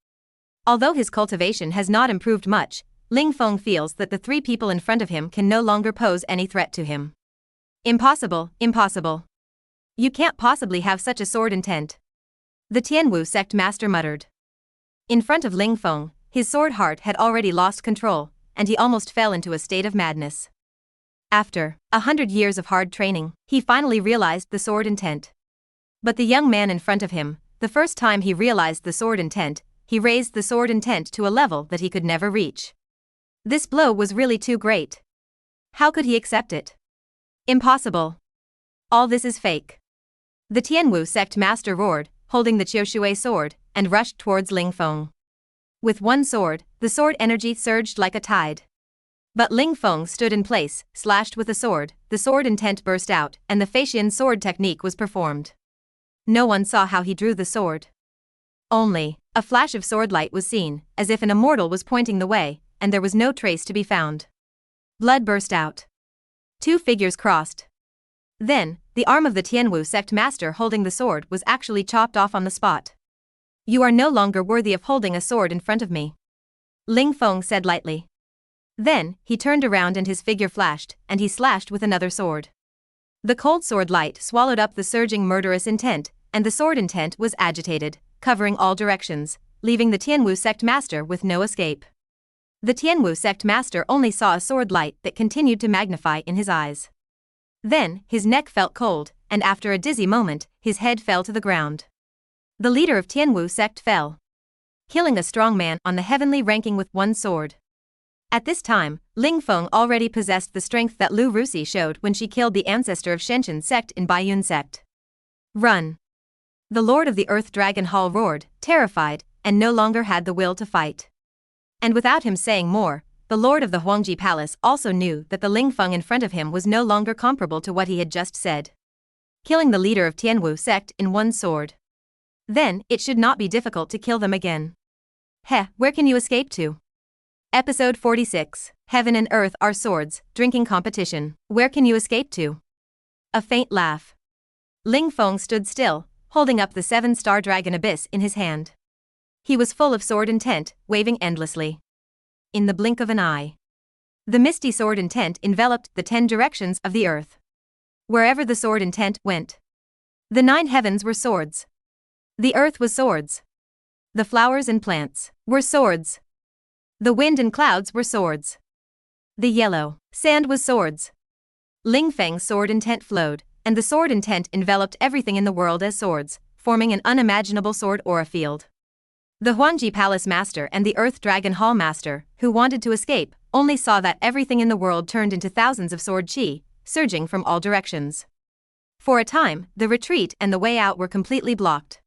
Speaker 1: Although his cultivation has not improved much, Ling Feng feels that the 3 people in front of him can no longer pose any threat to him. Impossible, impossible. You can't possibly have such a sword intent. The Tianwu sect master muttered. In front of Ling Feng, his sword heart had already lost control, and he almost fell into a state of madness. After 100 years of hard training, he finally realized the sword intent. But the young man in front of him, the first time he realized the sword intent, he raised the sword intent to a level that he could never reach. This blow was really too great. How could he accept it? Impossible. All this is fake. The Tianwu sect master roared, holding the Qiushui sword, and rushed towards Ling Feng. With one sword, the sword energy surged like a tide. But Ling Feng stood in place, slashed with the sword intent burst out, and the Feishian sword technique was performed. No one saw how he drew the sword. Only a flash of sword light was seen, as if an immortal was pointing the way, and there was no trace to be found. Blood burst out. 2 figures crossed. Then, the arm of the Tianwu sect master holding the sword was actually chopped off on the spot. You are no longer worthy of holding a sword in front of me. Ling Feng said lightly. Then, he turned around and his figure flashed, and he slashed with another sword. The cold sword light swallowed up the surging murderous intent, and the sword intent was agitated, covering all directions, leaving the Tianwu sect master with no escape. The Tianwu sect master only saw a sword light that continued to magnify in his eyes. Then, his neck felt cold, and after a dizzy moment, his head fell to the ground. The leader of Tianwu sect fell, killing a strong man on the heavenly ranking with one sword. At this time, Ling Feng already possessed the strength that Lu Rusi showed when she killed the ancestor of Shenshin sect in Baiyun sect. Run! The Lord of the Earth Dragon Hall roared, terrified, and no longer had the will to fight. And without him saying more, the Lord of the Huangji Palace also knew that the Ling Feng in front of him was no longer comparable to what he had just said. Killing the leader of Tianwu sect in one sword. Then, it should not be difficult to kill them again. Heh, where can you escape to? Episode 46, Heaven and Earth are swords, drinking competition. Where can you escape to? A faint laugh. Ling Feng stood still, holding up the 7-star dragon abyss in his hand. He was full of sword intent, waving endlessly. In the blink of an eye, the misty sword intent enveloped the 10 directions of the earth. Wherever the sword intent went, the 9 heavens were swords. The earth was swords. The flowers and plants were swords. The wind and clouds were swords. The yellow sand was swords. Ling Feng's sword intent flowed, and the sword intent enveloped everything in the world as swords, forming an unimaginable sword aura field. The Huangji Palace Master and the Earth Dragon Hall Master, who wanted to escape, only saw that everything in the world turned into thousands of sword qi, surging from all directions. For a time, the retreat and the way out were completely blocked.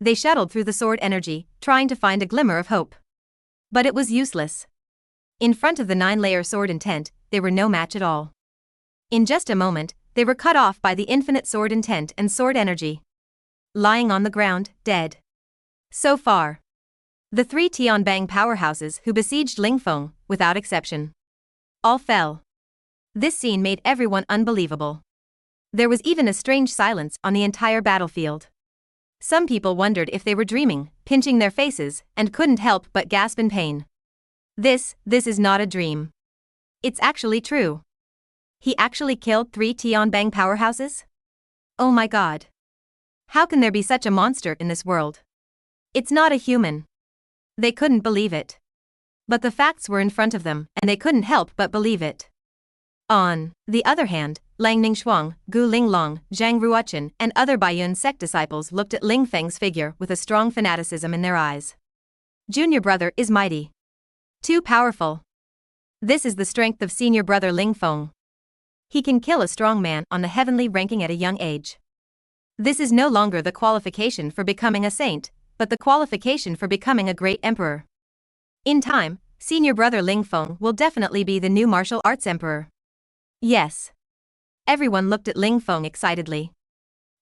Speaker 1: They shuttled through the sword energy, trying to find a glimmer of hope. But it was useless. In front of the 9-layer sword intent, they were no match at all. In just a moment, they were cut off by the infinite sword intent and sword energy. Lying on the ground, dead. So far, the 3 Tianbang powerhouses who besieged Ling Feng, without exception, all fell. This scene made everyone unbelievable. There was even a strange silence on the entire battlefield. Some people wondered if they were dreaming, pinching their faces, and couldn't help but gasp in pain. This is not a dream. It's actually true. He actually killed 3 Tianbang powerhouses? Oh my god. How can there be such a monster in this world? It's not a human. They couldn't believe it. But the facts were in front of them, and they couldn't help but believe it. On the other hand, Lang Ningxuang, Gu Linglong, Zhang Ruochen, and other Baiyun sect disciples looked at Ling Feng's figure with a strong fanaticism in their eyes. Junior brother is mighty. Too powerful. This is the strength of senior brother Ling Feng. He can kill a strong man on the heavenly ranking at a young age. This is no longer the qualification for becoming a saint, but the qualification for becoming a great emperor. In time, senior brother Ling Feng will definitely be the new martial arts emperor. Yes. Everyone looked at Ling Feng excitedly.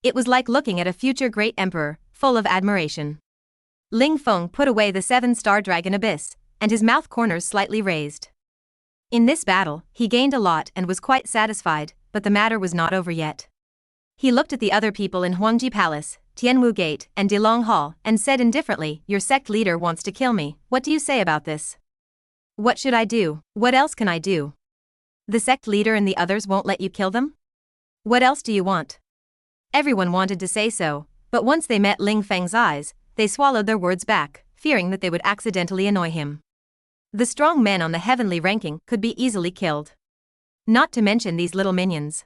Speaker 1: It was like looking at a future great emperor, full of admiration. Ling Feng put away the 7-star dragon abyss, and his mouth corners slightly raised. In this battle, he gained a lot and was quite satisfied, but the matter was not over yet. He looked at the other people in Huangji Palace, Tianwu Gate, and Dilong Hall, and said indifferently, "Your sect leader wants to kill me. What do you say about this?" "What should I do? What else can I do? The sect leader and the others won't let you kill them? What else do you want?" Everyone wanted to say so, but once they met Ling Feng's eyes, they swallowed their words back, fearing that they would accidentally annoy him. The strong men on the heavenly ranking could be easily killed. Not to mention these little minions.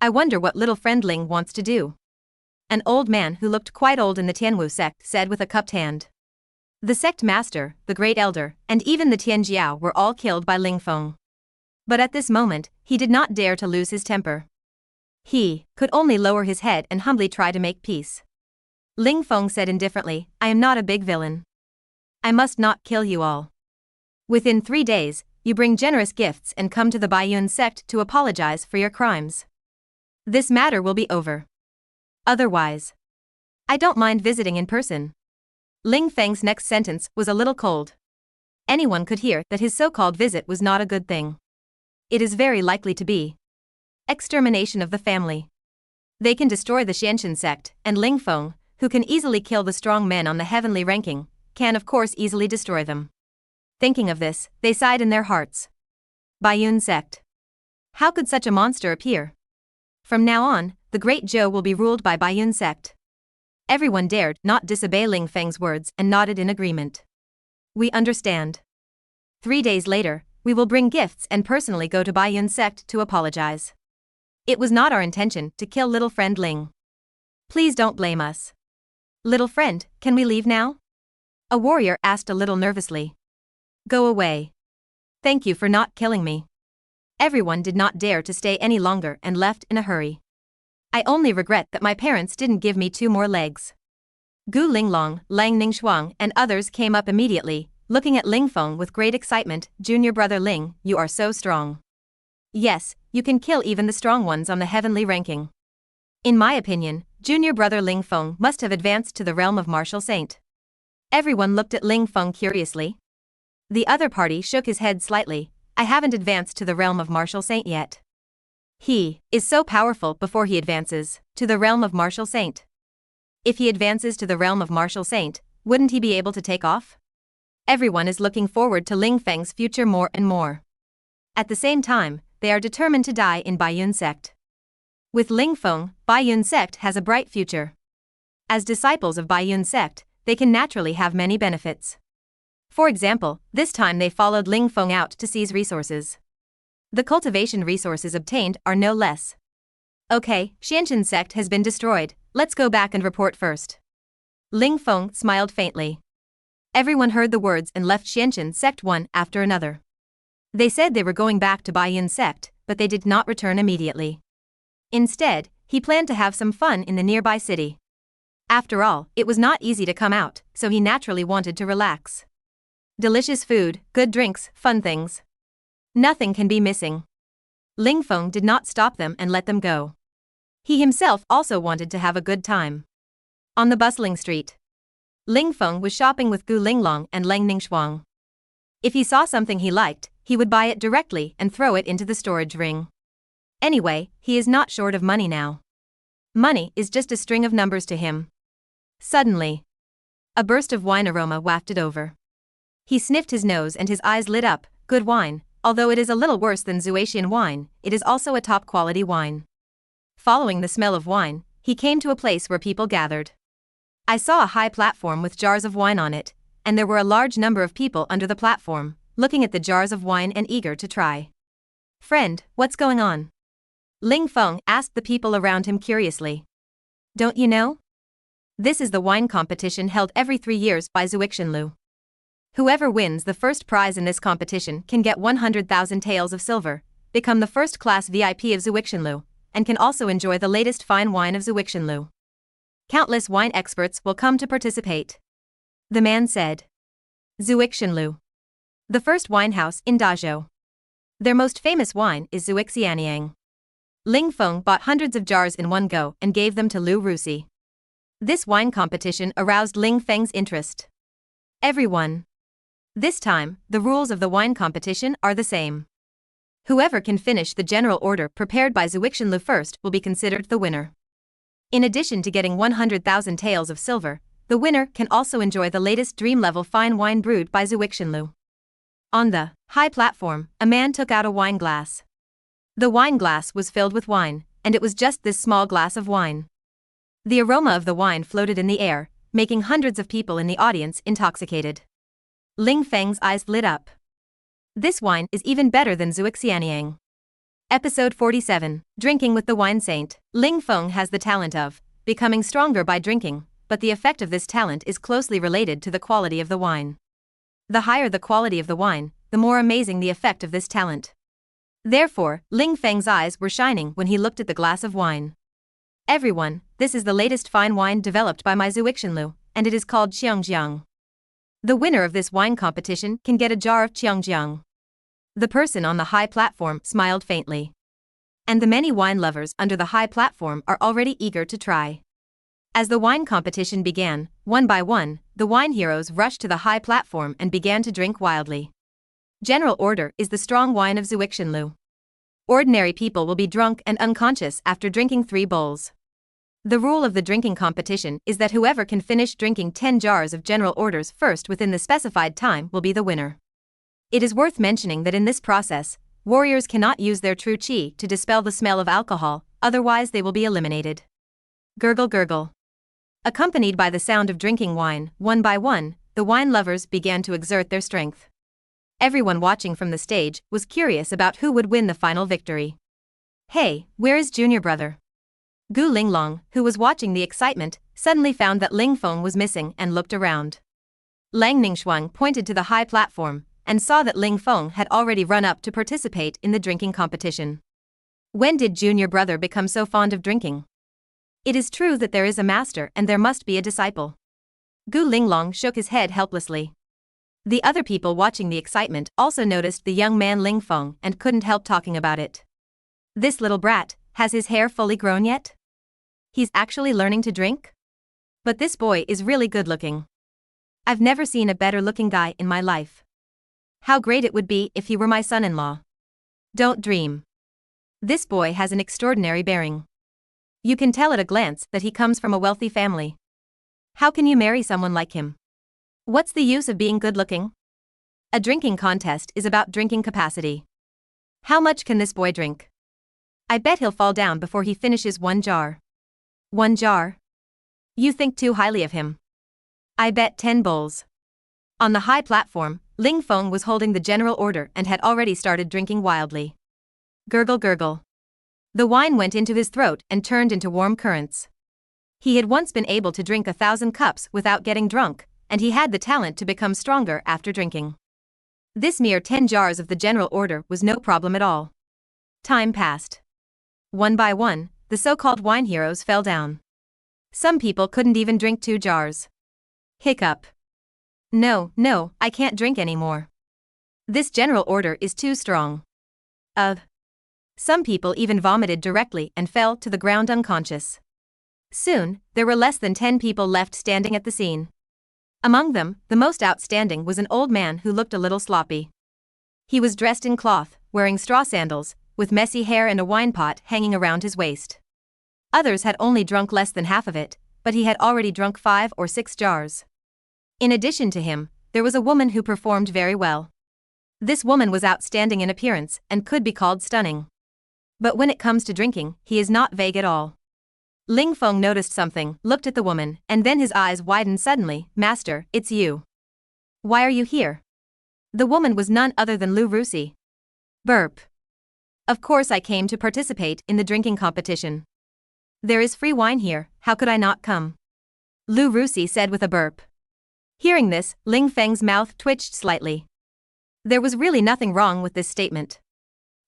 Speaker 1: I wonder what little friend Ling wants to do. An old man who looked quite old in the Tianwu sect said with a cupped hand. The sect master, the great elder, and even the Tianjiao were all killed by Ling Feng. But at this moment, he did not dare to lose his temper. He could only lower his head and humbly try to make peace. Ling Feng said indifferently, "I am not a big villain. I must not kill you all. Within 3 days, you bring generous gifts and come to the Baiyun sect to apologize for your crimes. This matter will be over. Otherwise, I don't mind visiting in person." Ling Feng's next sentence was a little cold. Anyone could hear that his so-called visit was not a good thing. It is very likely to be extermination of the family. They can destroy the Xianshan sect, and Ling Feng, who can easily kill the strong men on the heavenly ranking, can of course easily destroy them. Thinking of this, they sighed in their hearts. Bayun sect. How could such a monster appear? From now on, the Great Zhou will be ruled by Bayun sect. Everyone dared not disobey Ling Feng's words and nodded in agreement. We understand. 3 days later, we will bring gifts and personally go to Bayun sect to apologize. It was not our intention to kill little friend Ling. Please don't blame us. Little friend, can we leave now? A warrior asked a little nervously. Go away. Thank you for not killing me. Everyone did not dare to stay any longer and left in a hurry. I only regret that my parents didn't give me 2 more legs. Gu Linglong, Lang Ningxuang and others came up immediately, looking at Ling Feng with great excitement. Junior brother Ling, you are so strong. Yes, you can kill even the strong ones on the heavenly ranking. In my opinion, junior brother Ling Feng must have advanced to the realm of martial saint. Everyone looked at Ling Feng curiously. The other party shook his head slightly. I haven't advanced to the realm of martial saint yet. He is so powerful before he advances to the realm of martial saint. If he advances to the realm of martial saint, wouldn't he be able to take off? Everyone is looking forward to Ling Feng's future more and more. At the same time, they are determined to die in Bayun sect. With Ling Feng, Bayun sect has a bright future. As disciples of Bayun sect, they can naturally have many benefits. For example, this time they followed Ling Feng out to seize resources. The cultivation resources obtained are no less. Okay, Xianchen sect has been destroyed, let's go back and report first. Ling Feng smiled faintly. Everyone heard the words and left Xianchen sect one after another. They said they were going back to Bayun sect, but they did not return immediately. Instead, he planned to have some fun in the nearby city. After all, it was not easy to come out, so he naturally wanted to relax. Delicious food, good drinks, fun things. Nothing can be missing. Ling Feng did not stop them and let them go. He himself also wanted to have a good time. On the bustling street, Ling Feng was shopping with Gu Linglong and Lang Ningxuang. If he saw something he liked, he would buy it directly and throw it into the storage ring. Anyway, he is not short of money now. Money is just a string of numbers to him. Suddenly, a burst of wine aroma wafted over. He sniffed his nose and his eyes lit up. Good wine, although it is a little worse than Zhuotian wine, it is also a top-quality wine. Following the smell of wine, he came to a place where people gathered. I saw a high platform with jars of wine on it, and there were a large number of people under the platform, looking at the jars of wine and eager to try. Friend, what's going on? Ling Feng asked the people around him curiously. Don't you know? This is the wine competition held every 3 years by Zhuotianlu. Whoever wins the first prize in this competition can get 100,000 taels of silver, become the first-class VIP of Zhuotianlu, and can also enjoy the latest fine wine of Zhuotianlu. Countless wine experts will come to participate. The man said. Zhuotianlu. The first winehouse in Dazhou. Their most famous wine is Zhuoxianyang. Ling Feng bought hundreds of jars in one go and gave them to Lu Rusi. This wine competition aroused Ling Feng's interest. Everyone. This time, the rules of the wine competition are the same. Whoever can finish the general order prepared by Zhuotianlu first will be considered the winner. In addition to getting 100,000 taels of silver, the winner can also enjoy the latest dream-level fine wine brewed by Zhuotianlu. On the high platform, a man took out a wine glass. The wine glass was filled with wine, and it was just this small glass of wine. The aroma of the wine floated in the air, making hundreds of people in the audience intoxicated. Ling Feng's eyes lit up. This wine is even better than Zhuoxianyang. Episode 47, Drinking with the Wine Saint. Ling Feng has the talent of becoming stronger by drinking, but the effect of this talent is closely related to the quality of the wine. The higher the quality of the wine, the more amazing the effect of this talent. Therefore, Ling Feng's eyes were shining when he looked at the glass of wine. Everyone, this is the latest fine wine developed by my Zhuotianlu, and it is called Qiangjiang. The winner of this wine competition can get a jar of Qiangjiang. The person on the high platform smiled faintly. And the many wine lovers under the high platform are already eager to try. As the wine competition began, one by one, the wine heroes rushed to the high platform and began to drink wildly. General order is the strong wine of Zhuotianlu. Ordinary people will be drunk and unconscious after drinking 3 bowls. The rule of the drinking competition is that whoever can finish drinking 10 jars of general orders first within the specified time will be the winner. It is worth mentioning that in this process, warriors cannot use their true chi to dispel the smell of alcohol, otherwise they will be eliminated. Gurgle gurgle. Accompanied by the sound of drinking wine, one by one, the wine lovers began to exert their strength. Everyone watching from the stage was curious about who would win the final victory. Hey, where is junior brother? Gu Linglong, who was watching the excitement, suddenly found that Ling Feng was missing and looked around. Lang Ningxuang pointed to the high platform and saw that Ling Feng had already run up to participate in the drinking competition. When did junior brother become so fond of drinking? It is true that there is a master and there must be a disciple. Gu Linglong shook his head helplessly. The other people watching the excitement also noticed the young man Ling Feng and couldn't help talking about it. This little brat, has his hair fully grown yet? He's actually learning to drink? But this boy is really good looking. I've never seen a better looking guy in my life. How great it would be if he were my son-in-law. Don't dream. This boy has an extraordinary bearing. You can tell at a glance that he comes from a wealthy family. How can you marry someone like him? What's the use of being good-looking? A drinking contest is about drinking capacity. How much can this boy drink? I bet he'll fall down before he finishes 1 jar. 1 jar? You think too highly of him. I bet 10 bowls. On the high platform, Ling Feng was holding the general order and had already started drinking wildly. Gurgle gurgle. The wine went into his throat and turned into warm currents. He had once been able to drink 1,000 cups without getting drunk, and he had the talent to become stronger after drinking. This mere 10 jars of the general order was no problem at all. Time passed. One by one, the so-called wine heroes fell down. Some people couldn't even drink 2 jars. Hiccup. No, I can't drink anymore. This general order is too strong. Some people even vomited directly and fell to the ground unconscious. Soon, there were less than 10 people left standing at the scene. Among them, the most outstanding was an old man who looked a little sloppy. He was dressed in cloth, wearing straw sandals, with messy hair and a wine pot hanging around his waist. Others had only drunk less than half of it, but he had already drunk 5 or 6 jars. In addition to him, there was a woman who performed very well. This woman was outstanding in appearance and could be called stunning. But when it comes to drinking, he is not vague at all. Ling Feng noticed something, looked at the woman, and then his eyes widened suddenly. Master, it's you. Why are you here? The woman was none other than Lu Rusi. Burp. Of course I came to participate in the drinking competition. There is free wine here, how could I not come? Lu Rusi said with a burp. Hearing this, Ling Feng's mouth twitched slightly. There was really nothing wrong with this statement.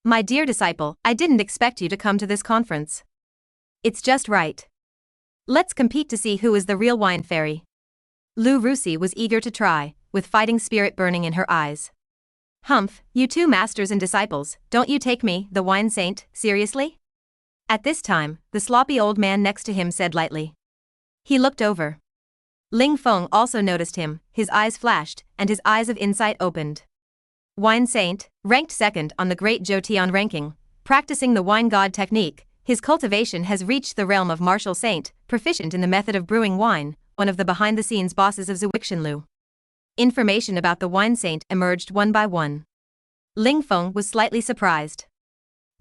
Speaker 1: My dear disciple, I didn't expect you to come to this conference. It's just right. Let's compete to see who is the real wine fairy. Lu Rusi was eager to try, with fighting spirit burning in her eyes. Humph, you two masters and disciples, don't you take me, the wine saint, seriously? At this time, the sloppy old man next to him said lightly. He looked over. Ling Feng also noticed him, his eyes flashed, and his eyes of insight opened. Wine Saint, ranked second on the Great Jotian ranking, practicing the wine god technique, his cultivation has reached the realm of martial saint, proficient in the method of brewing wine, one of the behind-the-scenes bosses of Zuixinlu. Information about the wine saint emerged one by one. Ling Feng was slightly surprised.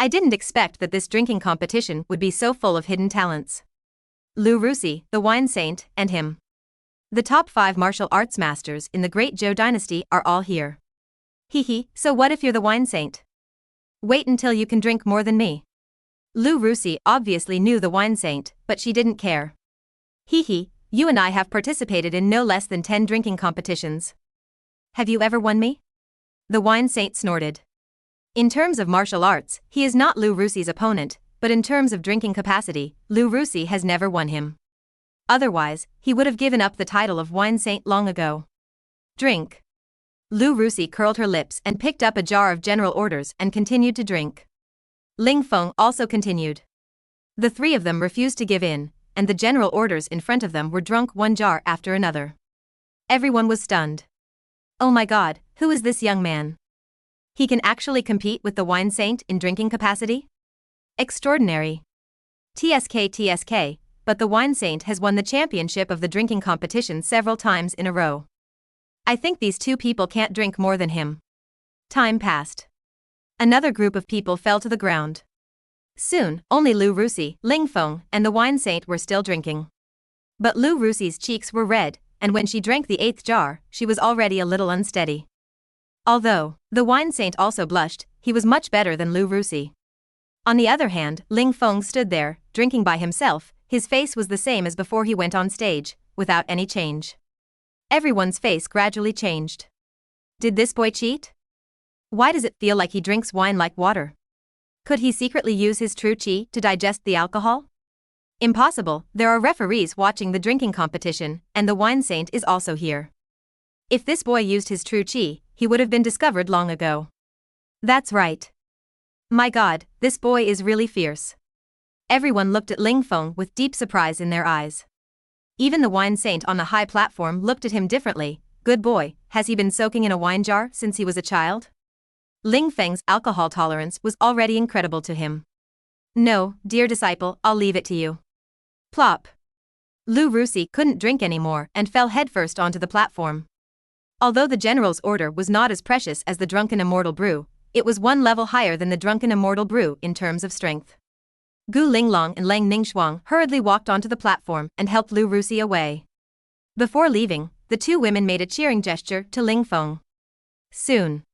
Speaker 1: I didn't expect that this drinking competition would be so full of hidden talents. Lu Rusi, the wine saint, and him. The top 5 martial arts masters in the Great Zhou dynasty are all here. Hehe, so what if you're the wine saint? Wait until you can drink more than me. Lu Rusi obviously knew the wine saint, but she didn't care. Hehe, you and I have participated in no less than 10 drinking competitions. Have you ever won me? The wine saint snorted. In terms of martial arts, he is not Lu Rusi's opponent, but in terms of drinking capacity, Lu Rusi has never won him. Otherwise, he would have given up the title of wine saint long ago. Drink. Lu Rusi curled her lips and picked up a jar of general orders and continued to drink. Ling Feng also continued. The 3 of them refused to give in, and the general orders in front of them were drunk 1 jar after another. Everyone was stunned. Oh my god, who is this young man? He can actually compete with the wine saint in drinking capacity? Extraordinary. TSK, but the wine saint has won the championship of the drinking competition several times in a row. I think these 2 people can't drink more than him. Time passed. Another group of people fell to the ground. Soon, only Lu Rusi, Ling Feng, and the wine saint were still drinking. But Lu Rusi's cheeks were red, and when she drank the 8th jar, she was already a little unsteady. Although the wine saint also blushed, he was much better than Lu Rusi. On the other hand, Ling Feng stood there, drinking by himself. His face was the same as before he went on stage, without any change. Everyone's face gradually changed. Did this boy cheat? Why does it feel like he drinks wine like water? Could he secretly use his true qi to digest the alcohol? Impossible, there are referees watching the drinking competition, and the wine saint is also here. If this boy used his true qi, he would have been discovered long ago. That's right. My God, this boy is really fierce. Everyone looked at Ling Feng with deep surprise in their eyes. Even the wine saint on the high platform looked at him differently. Good boy, has he been soaking in a wine jar since he was a child? Ling Feng's alcohol tolerance was already incredible to him. No, dear disciple, I'll leave it to you. Plop. Lu Rusi couldn't drink anymore and fell headfirst onto the platform. Although the general's order was not as precious as the drunken immortal brew, it was one level higher than the drunken immortal brew in terms of strength. Gu Linglong and Lang Ningxuang hurriedly walked onto the platform and helped Lu Rusi away. Before leaving, the two women made a cheering gesture to Ling Feng. Soon,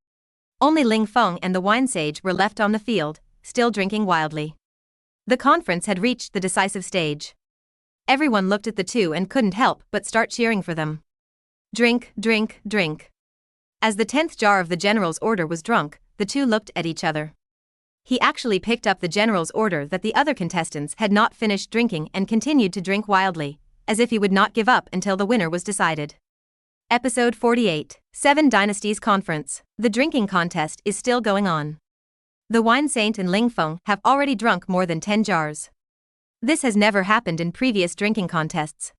Speaker 1: only Ling Feng and the wine sage were left on the field, still drinking wildly. The conference had reached the decisive stage. Everyone looked at the two and couldn't help but start cheering for them. Drink, drink, drink. As the 10th jar of the general's order was drunk, the two looked at each other. He actually picked up the general's order that the other contestants had not finished drinking and continued to drink wildly, as if he would not give up until the winner was decided. Episode 48, 7 Dynasties Conference. The drinking contest is still going on. The wine saint and Ling Feng have already drunk more than 10 jars. This has never happened in previous drinking contests.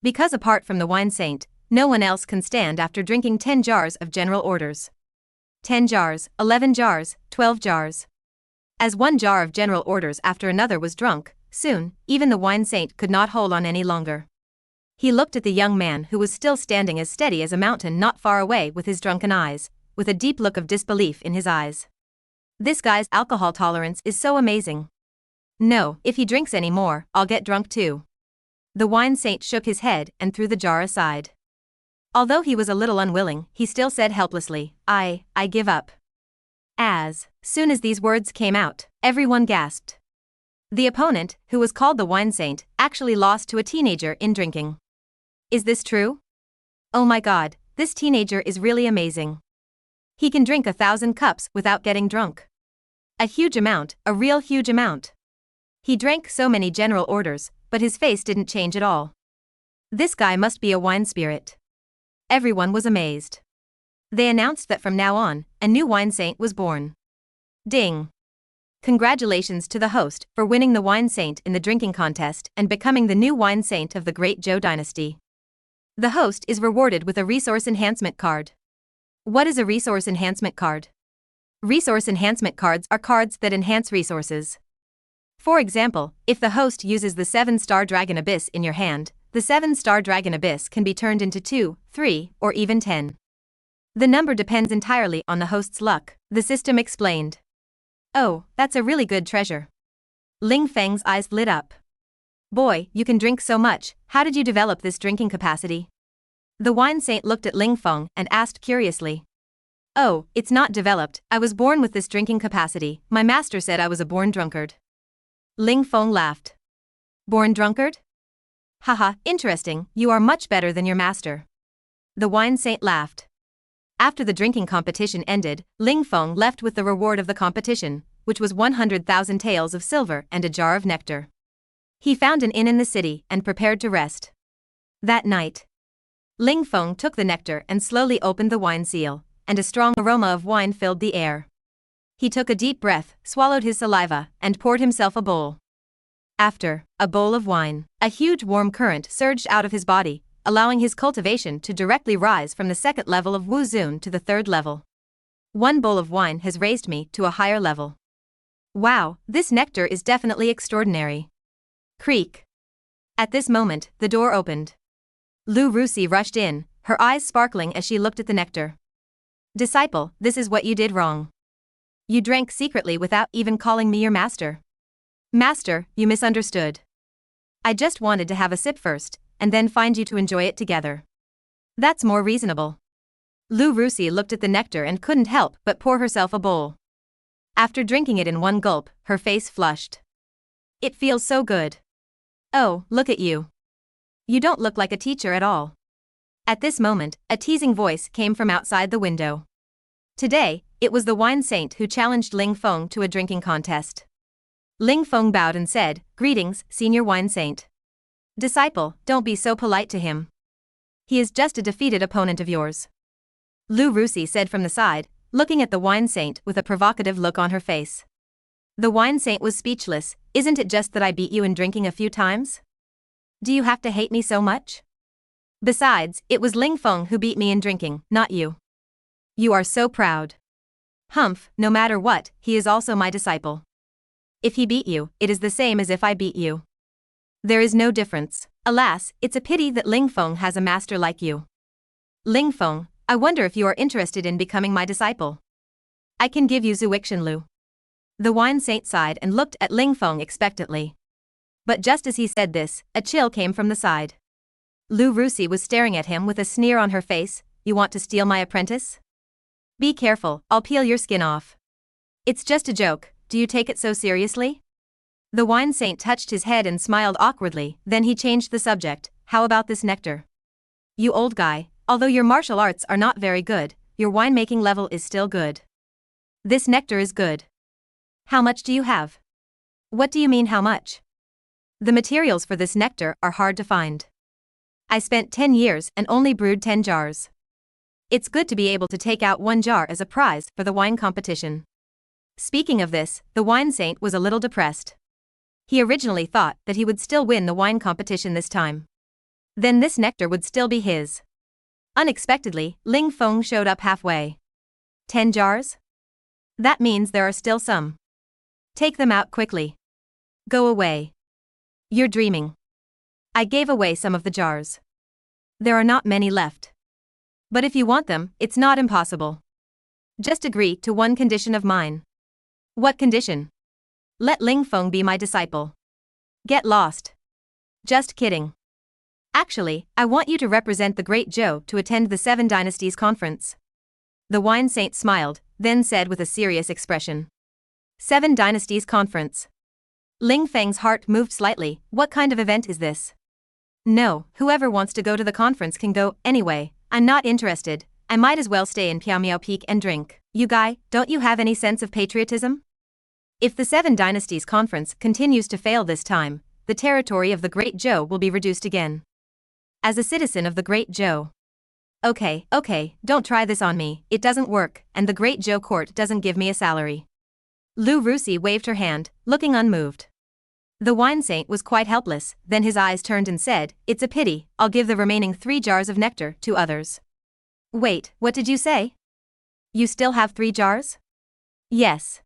Speaker 1: Because apart from the wine saint, no one else can stand after drinking 10 jars of general orders. 10 jars, 11 jars, 12 jars. As one jar of general orders after another was drunk, soon, even the wine saint could not hold on any longer. He looked at the young man who was still standing as steady as a mountain not far away with his drunken eyes, with a deep look of disbelief in his eyes. This guy's alcohol tolerance is so amazing. No, if he drinks any more, I'll get drunk too. The wine saint shook his head and threw the jar aside. Although he was a little unwilling, he still said helplessly, I give up. As soon as these words came out, everyone gasped. The opponent, who was called the wine saint, actually lost to a teenager in drinking. Is this true? Oh my God, this teenager is really amazing. He can drink 1,000 cups without getting drunk. A huge amount, a real huge amount. He drank so many general orders, but his face didn't change at all. This guy must be a wine spirit. Everyone was amazed. They announced that from now on, a new wine saint was born. Ding! Congratulations to the host for winning the wine saint in the drinking contest and becoming the new wine saint of the Great Zhou dynasty. The host is rewarded with a resource enhancement card. What is a resource enhancement card? Resource enhancement cards are cards that enhance resources. For example, if the host uses the 7-star Dragon Abyss in your hand, the 7-star Dragon Abyss can be turned into 2, 3, or even 10. The number depends entirely on the host's luck, the system explained. Oh, that's a really good treasure. Ling Feng's eyes lit up. Boy, you can drink so much, how did you develop this drinking capacity? The wine saint looked at Ling Feng and asked curiously. Oh, it's not developed, I was born with this drinking capacity, my master said I was a born drunkard. Ling Feng laughed. Born drunkard? Haha, interesting, you are much better than your master. The wine saint laughed. After the drinking competition ended, Ling Feng left with the reward of the competition, which was 100,000 taels of silver and a jar of nectar. He found an inn in the city and prepared to rest. That night, Ling Feng took the nectar and slowly opened the wine seal, and a strong aroma of wine filled the air. He took a deep breath, swallowed his saliva, and poured himself a bowl. After a bowl of wine, a huge warm current surged out of his body, allowing his cultivation to directly rise from the 2nd level of Wu Zun to the 3rd level. One bowl of wine has raised me to a higher level. Wow, this nectar is definitely extraordinary. Creak. At this moment, the door opened. Lu Rusi rushed in, her eyes sparkling as she looked at the nectar. Disciple, this is what you did wrong. You drank secretly without even calling me your master. Master, you misunderstood. I just wanted to have a sip first, and then find you to enjoy it together. That's more reasonable. Lu Rusi looked at the nectar and couldn't help but pour herself a bowl. After drinking it in one gulp, her face flushed. It feels so good. Oh, look at you. You don't look like a teacher at all. At this moment, a teasing voice came from outside the window. Today, it was the wine saint who challenged Ling Feng to a drinking contest. Ling Feng bowed and said, "Greetings, senior wine saint. Disciple, don't be so polite to him. He is just a defeated opponent of yours." Lu Rusi said from the side, looking at the wine saint with a provocative look on her face. The wine saint was speechless. Isn't it just that I beat you in drinking a few times? Do you have to hate me so much? Besides, it was Ling Feng who beat me in drinking, not you. You are so proud. Humph, no matter what, he is also my disciple. If he beat you, it is the same as if I beat you. There is no difference. Alas, it's a pity that Ling Feng has a master like you. Ling Feng, I wonder if you are interested in becoming my disciple. I can give you Zuixian Lu. The wine saint sighed and looked at Ling Feng expectantly. But just as he said this, a chill came from the side. Lu Rusi was staring at him with a sneer on her face. You want to steal my apprentice? Be careful, I'll peel your skin off. It's just a joke, do you take it so seriously? The wine saint touched his head and smiled awkwardly, then he changed the subject. How about this nectar? You old guy, although your martial arts are not very good, your winemaking level is still good. This nectar is good. How much do you have? What do you mean how much? The materials for this nectar are hard to find. I spent 10 years and only brewed 10 jars. It's good to be able to take out one jar as a prize for the wine competition. Speaking of this, the wine saint was a little depressed. He originally thought that he would still win the wine competition this time. Then this nectar would still be his. Unexpectedly, Ling Feng showed up halfway. 10 jars? That means there are still some. Take them out quickly. Go away. You're dreaming. I gave away some of the jars. There are not many left. But if you want them, it's not impossible. Just agree to one condition of mine. What condition? Let Ling Feng be my disciple. Get lost. Just kidding. Actually, I want you to represent the Great Zhou to attend the Seven Dynasties Conference. The wine saint smiled, then said with a serious expression. Seven Dynasties Conference. Ling Feng's heart moved slightly. What kind of event is this? No, whoever wants to go to the conference can go. Anyway, I'm not interested. I might as well stay in Piaomiao Peak and drink. You guy, don't you have any sense of patriotism? If the Seven Dynasties Conference continues to fail this time, the territory of the Great Zhou will be reduced again. As a citizen of the Great Zhou. Okay, don't try this on me, it doesn't work, and the Great Zhou court doesn't give me a salary. Lu Rusi waved her hand, looking unmoved. The wine saint was quite helpless, then his eyes turned and said, It's a pity, I'll give the remaining 3 jars of nectar to others. Wait, what did you say? You still have 3 jars? Yes.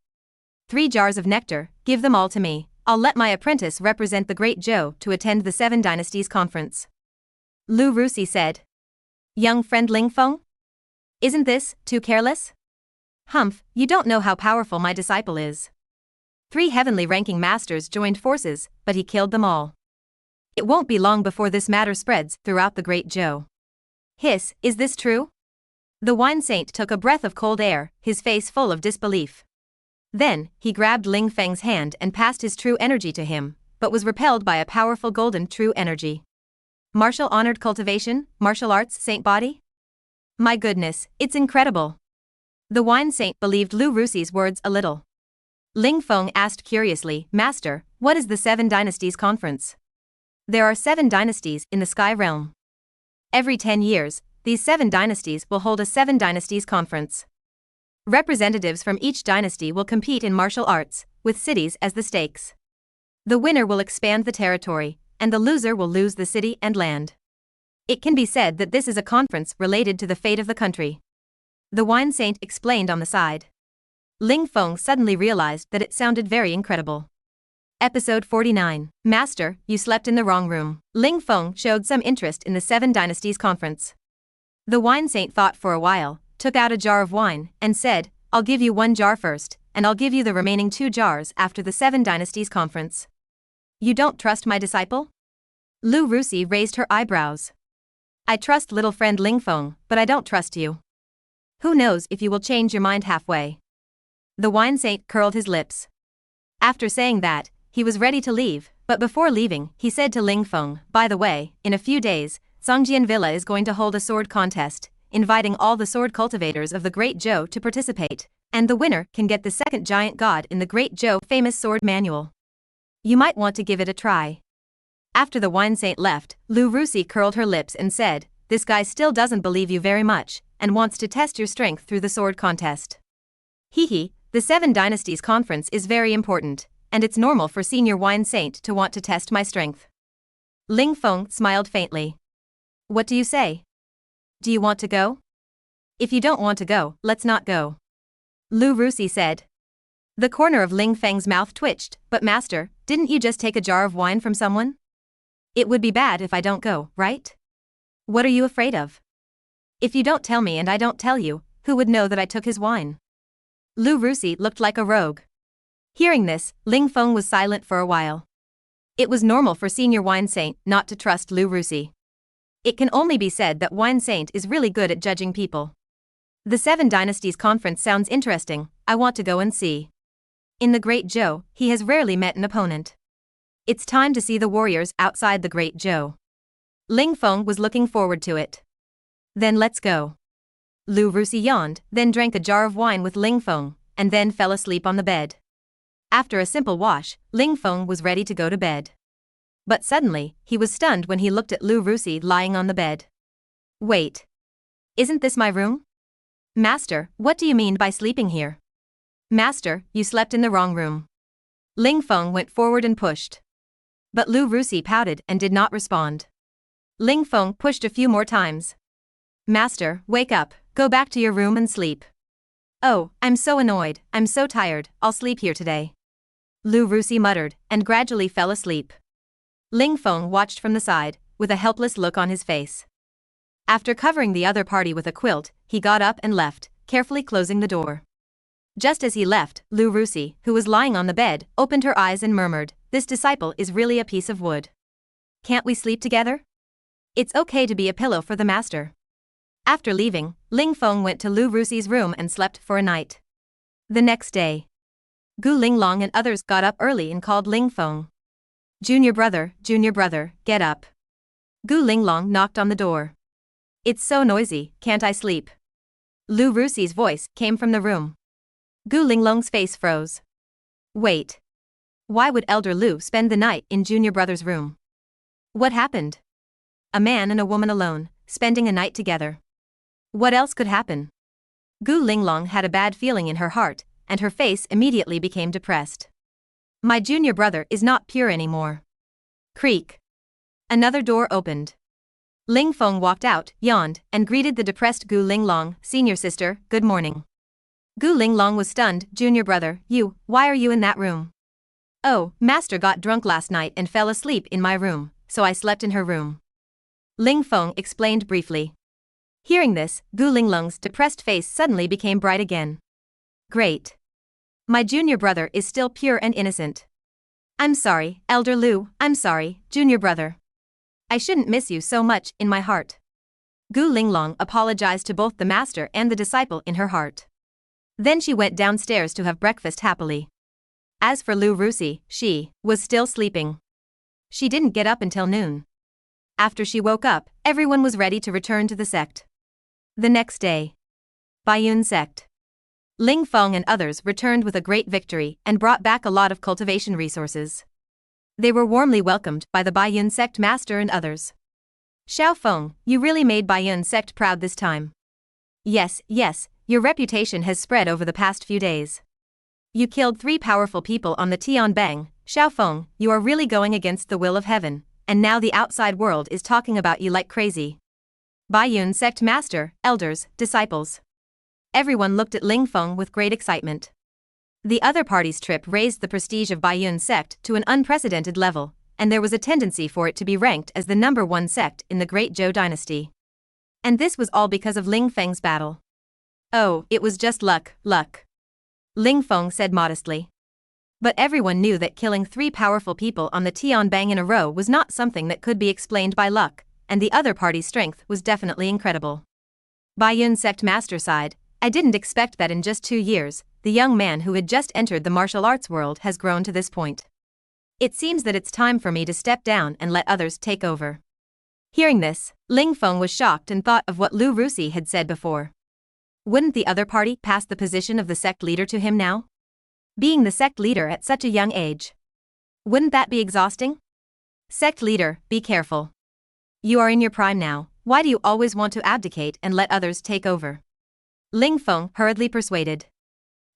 Speaker 1: 3 jars of nectar, give them all to me. I'll let my apprentice represent the Great Zhou to attend the Seven Dynasties Conference. Lu Rusi said. Young friend Ling Feng? Isn't this too careless? Humph, you don't know how powerful my disciple is. 3 heavenly ranking masters joined forces, but he killed them all. It won't be long before this matter spreads throughout the Great Zhou. Hiss, is this true? The wine saint took a breath of cold air, his face full of disbelief. Then, he grabbed Ling Feng's hand and passed his true energy to him, but was repelled by a powerful golden true energy. Martial honored cultivation, martial arts saint body? My goodness, it's incredible. The wine saint believed Lu Rusi's words a little. Ling Feng asked curiously, Master, what is the Seven Dynasties Conference? There are 7 dynasties in the Sky Realm. Every 10 years, these 7 dynasties will hold a 7 Dynasties Conference. Representatives from each dynasty will compete in martial arts, with cities as the stakes. The winner will expand the territory, and the loser will lose the city and land. It can be said that this is a conference related to the fate of the country. The wine saint explained on the side. Ling Feng suddenly realized that it sounded very incredible. Episode 49. Master, you slept in the wrong room. Ling Feng showed some interest in the Seven Dynasties Conference. The wine saint thought for a while, took out a jar of wine, and said, "I'll give you 1 jar first, and I'll give you the remaining 2 jars after the 7 Dynasties conference." "You don't trust my disciple?" Lu Rusi raised her eyebrows. "I trust little friend Ling Feng, but I don't trust you. Who knows if you will change your mind halfway." The wine saint curled his lips. After saying that, he was ready to leave, but before leaving, he said to Ling Feng, "By the way, in a few days, Songjian Villa is going to hold a sword contest, inviting all the sword cultivators of the Great Zhou to participate, and the winner can get the second giant god in the Great Zhou famous sword manual. You might want to give it a try." After the wine saint left, Lu Rusi curled her lips and said, "This guy still doesn't believe you very much, and wants to test your strength through the sword contest. Hehe, the 7 Dynasties conference is very important, and it's normal for senior wine saint to want to test my strength." Ling Feng smiled faintly. "What do you say? Do you want to go?" "If you don't want to go, let's not go," Lu Rusi said. The corner of Ling Feng's mouth twitched, "But master, didn't you just take a jar of wine from someone? It would be bad if I don't go, right? What are you afraid of? If you don't tell me and I don't tell you, who would know that I took his wine?" Lu Rusi looked like a rogue. Hearing this, Ling Feng was silent for a while. It was normal for senior wine saint not to trust Lu Rusi. It can only be said that wine saint is really good at judging people. The 7 Dynasties conference sounds interesting, I want to go and see. In the Great Zhou, he has rarely met an opponent. It's time to see the warriors outside the Great Zhou. Ling Feng was looking forward to it. "Then let's go." Lu Rusi yawned, then drank a jar of wine with Ling Feng, and then fell asleep on the bed. After a simple wash, Ling Feng was ready to go to bed. But suddenly, he was stunned when he looked at Lu Rusi lying on the bed. "Wait. Isn't this my room?" "Master, what do you mean by sleeping here?" "Master, you slept in the wrong room." Ling Feng went forward and pushed. But Lu Rusi pouted and did not respond. Ling Feng pushed a few more times. "Master, wake up, go back to your room and sleep." "Oh, I'm so annoyed, I'm so tired, I'll sleep here today," Lu Rusi muttered, and gradually fell asleep. Ling Feng watched from the side, with a helpless look on his face. After covering the other party with a quilt, he got up and left, carefully closing the door. Just as he left, Lu Rusi, who was lying on the bed, opened her eyes and murmured, "This disciple is really a piece of wood. Can't we sleep together? It's okay to be a pillow for the master." After leaving, Ling Feng went to Lu Rusi's room and slept for a night. The next day, Gu Linglong and others got up early and called Ling Feng. Junior brother, get up." Gu Linglong knocked on the door. "It's so noisy, can't I sleep?" Lu Rusi's voice came from the room. Gu Linglong's face froze. Wait. Why would Elder Lu spend the night in Junior brother's room? What happened? A man and a woman alone, spending a night together. What else could happen? Gu Linglong had a bad feeling in her heart, and her face immediately became depressed. My junior brother is not pure anymore. Creak. Another door opened. Ling Feng walked out, yawned, and greeted the depressed Gu Linglong, "Senior sister, good morning." Gu Linglong was stunned. "Junior brother, why are you in that room?" "Oh, master got drunk last night and fell asleep in my room, so I slept in her room," Ling Feng explained briefly. Hearing this, Gu Linglong's depressed face suddenly became bright again. Great. My junior brother is still pure and innocent. I'm sorry, Elder Lu, I'm sorry, junior brother. I shouldn't miss you so much in my heart. Gu Linglong apologized to both the master and the disciple in her heart. Then she went downstairs to have breakfast happily. As for Lu Rusi, she was still sleeping. She didn't get up until noon. After she woke up, everyone was ready to return to the sect. The next day, Baiyun sect. Ling Feng and others returned with a great victory and brought back a lot of cultivation resources. They were warmly welcomed by the Baiyun sect master and others. Xiao Feng, you really made Baiyun sect proud this time. Yes, your reputation has spread over the past few days. You killed 3 powerful people on the Tianbang. Xiao Feng, you are really going against the will of heaven, and now the outside world is talking about you like crazy. Baiyun sect master, elders, disciples. Everyone looked at Ling Feng with great excitement. The other party's trip raised the prestige of Baiyun sect to an unprecedented level, and there was a tendency for it to be ranked as the #1 sect in the Great Zhou dynasty. And this was all because of Ling Feng's battle. Oh, it was just luck. Ling Feng said modestly. But everyone knew that killing 3 powerful people on the Tian Bang in a row was not something that could be explained by luck, and the other party's strength was definitely incredible. Baiyun sect master sighed, I didn't expect that in just 2 years, the young man who had just entered the martial arts world has grown to this point. It seems that it's time for me to step down and let others take over. Hearing this, Ling Feng was shocked and thought of what Lu Rusi had said before. Wouldn't the other party pass the position of the sect leader to him now? Being the sect leader at such a young age. Wouldn't that be exhausting? Sect leader, be careful. You are in your prime now, why do you always want to abdicate and let others take over? Ling Feng hurriedly persuaded.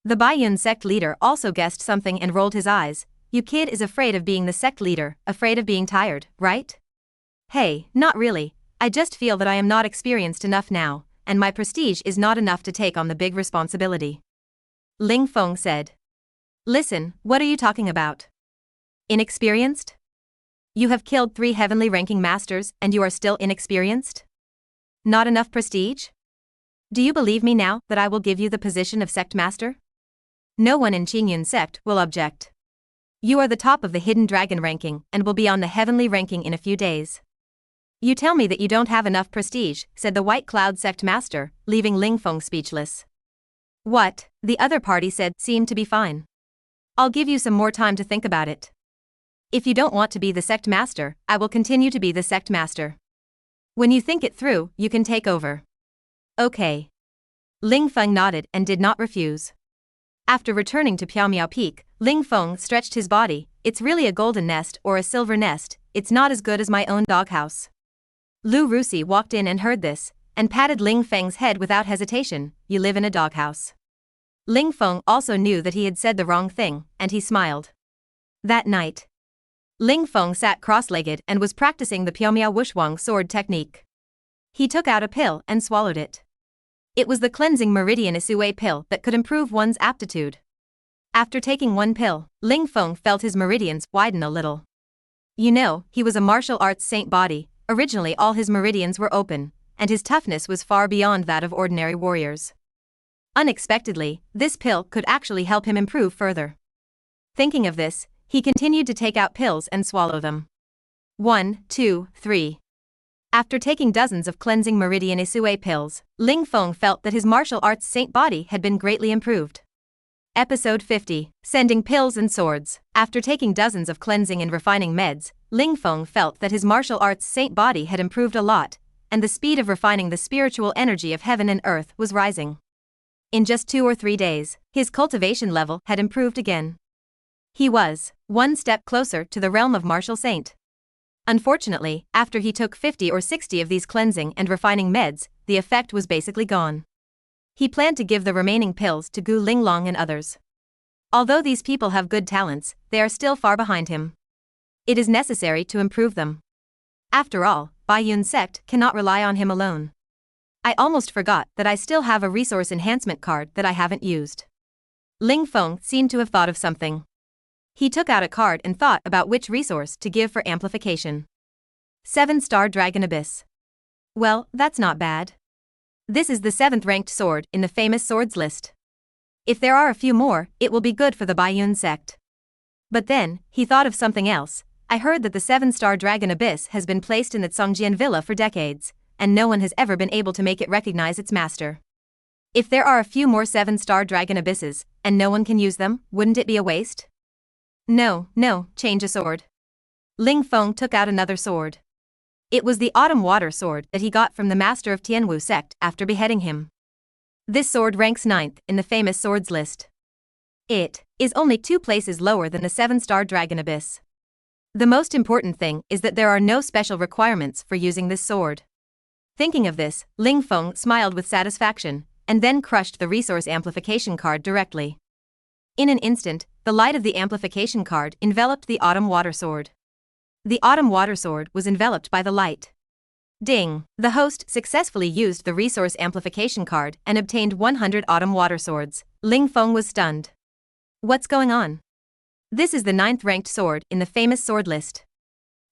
Speaker 1: The Baiyun sect leader also guessed something and rolled his eyes. You kid is afraid of being the sect leader, afraid of being tired, right? Hey, not really, I just feel that I am not experienced enough now, and my prestige is not enough to take on the big responsibility. Ling Feng said. Listen, what are you talking about? Inexperienced? You have killed 3 heavenly ranking masters and you are still inexperienced? Not enough prestige? Do you believe me now that I will give you the position of sect master? No one in Qingyun sect will object. You are the top of the hidden dragon ranking and will be on the heavenly ranking in a few days. You tell me that you don't have enough prestige, said the White Cloud sect master, leaving Ling Feng speechless. What, the other party said, seemed to be fine. I'll give you some more time to think about it. If you don't want to be the sect master, I will continue to be the sect master. When you think it through, you can take over. Okay. Ling Feng nodded and did not refuse. After returning to Piaomiao Peak, Ling Feng stretched his body. It's really a golden nest or a silver nest, it's not as good as my own doghouse. Lu Rusi walked in and heard this, and patted Ling Feng's head without hesitation. You live in a doghouse. Ling Feng also knew that he had said the wrong thing, and he smiled. That night, Ling Feng sat cross-legged and was practicing the Piaomiao Wushuang sword technique. He took out a pill and swallowed it. It was the cleansing meridian Isue pill that could improve one's aptitude. After taking 1 pill, Ling Feng felt his meridians widen a little. You know, he was a martial arts saint body, originally all his meridians were open, and his toughness was far beyond that of ordinary warriors. Unexpectedly, this pill could actually help him improve further. Thinking of this, he continued to take out pills and swallow them. 1, 2, 3. After taking dozens of cleansing meridian Isue pills, Ling Feng felt that his martial arts saint body had been greatly improved. Episode 50, Sending Pills and Swords. After taking dozens of cleansing and refining meds, Ling Feng felt that his martial arts saint body had improved a lot, and the speed of refining the spiritual energy of heaven and earth was rising. In just 2 or 3 days, his cultivation level had improved again. He was 1 step closer to the realm of martial saint. Unfortunately, after he took 50 or 60 of these cleansing and refining meds, the effect was basically gone. He planned to give the remaining pills to Gu Linglong and others. Although these people have good talents, they are still far behind him. It is necessary to improve them. After all, Baiyun sect cannot rely on him alone. I almost forgot that I still have a resource enhancement card that I haven't used. Ling Feng seemed to have thought of something. He took out a card and thought about which resource to give for amplification. 7-star Dragon Abyss. Well, that's not bad. This is the 7th ranked sword in the famous swords list. If there are a few more, it will be good for the Baiyun sect. But then, he thought of something else. I heard that the 7-star Dragon Abyss has been placed in the Tsongjian Villa for decades, and no one has ever been able to make it recognize its master. If there are a few more 7-star Dragon Abysses, and no one can use them, wouldn't it be a waste? No, change a sword. Ling Feng took out another sword. It was the Autumn Water Sword that he got from the master of Tianwu sect after beheading him. This sword ranks 9th in the famous swords list. It is only 2 places lower than the 7-star Dragon Abyss. The most important thing is that there are no special requirements for using this sword. Thinking of this, Ling Feng smiled with satisfaction, and then crushed the resource amplification card directly. In an instant, the light of the amplification card enveloped the Autumn Water Sword. The Autumn Water Sword was enveloped by the light. Ding! The host successfully used the resource amplification card and obtained 100 Autumn Water Swords. Ling Feng was stunned. What's going on? This is the 9th ranked sword in the famous sword list.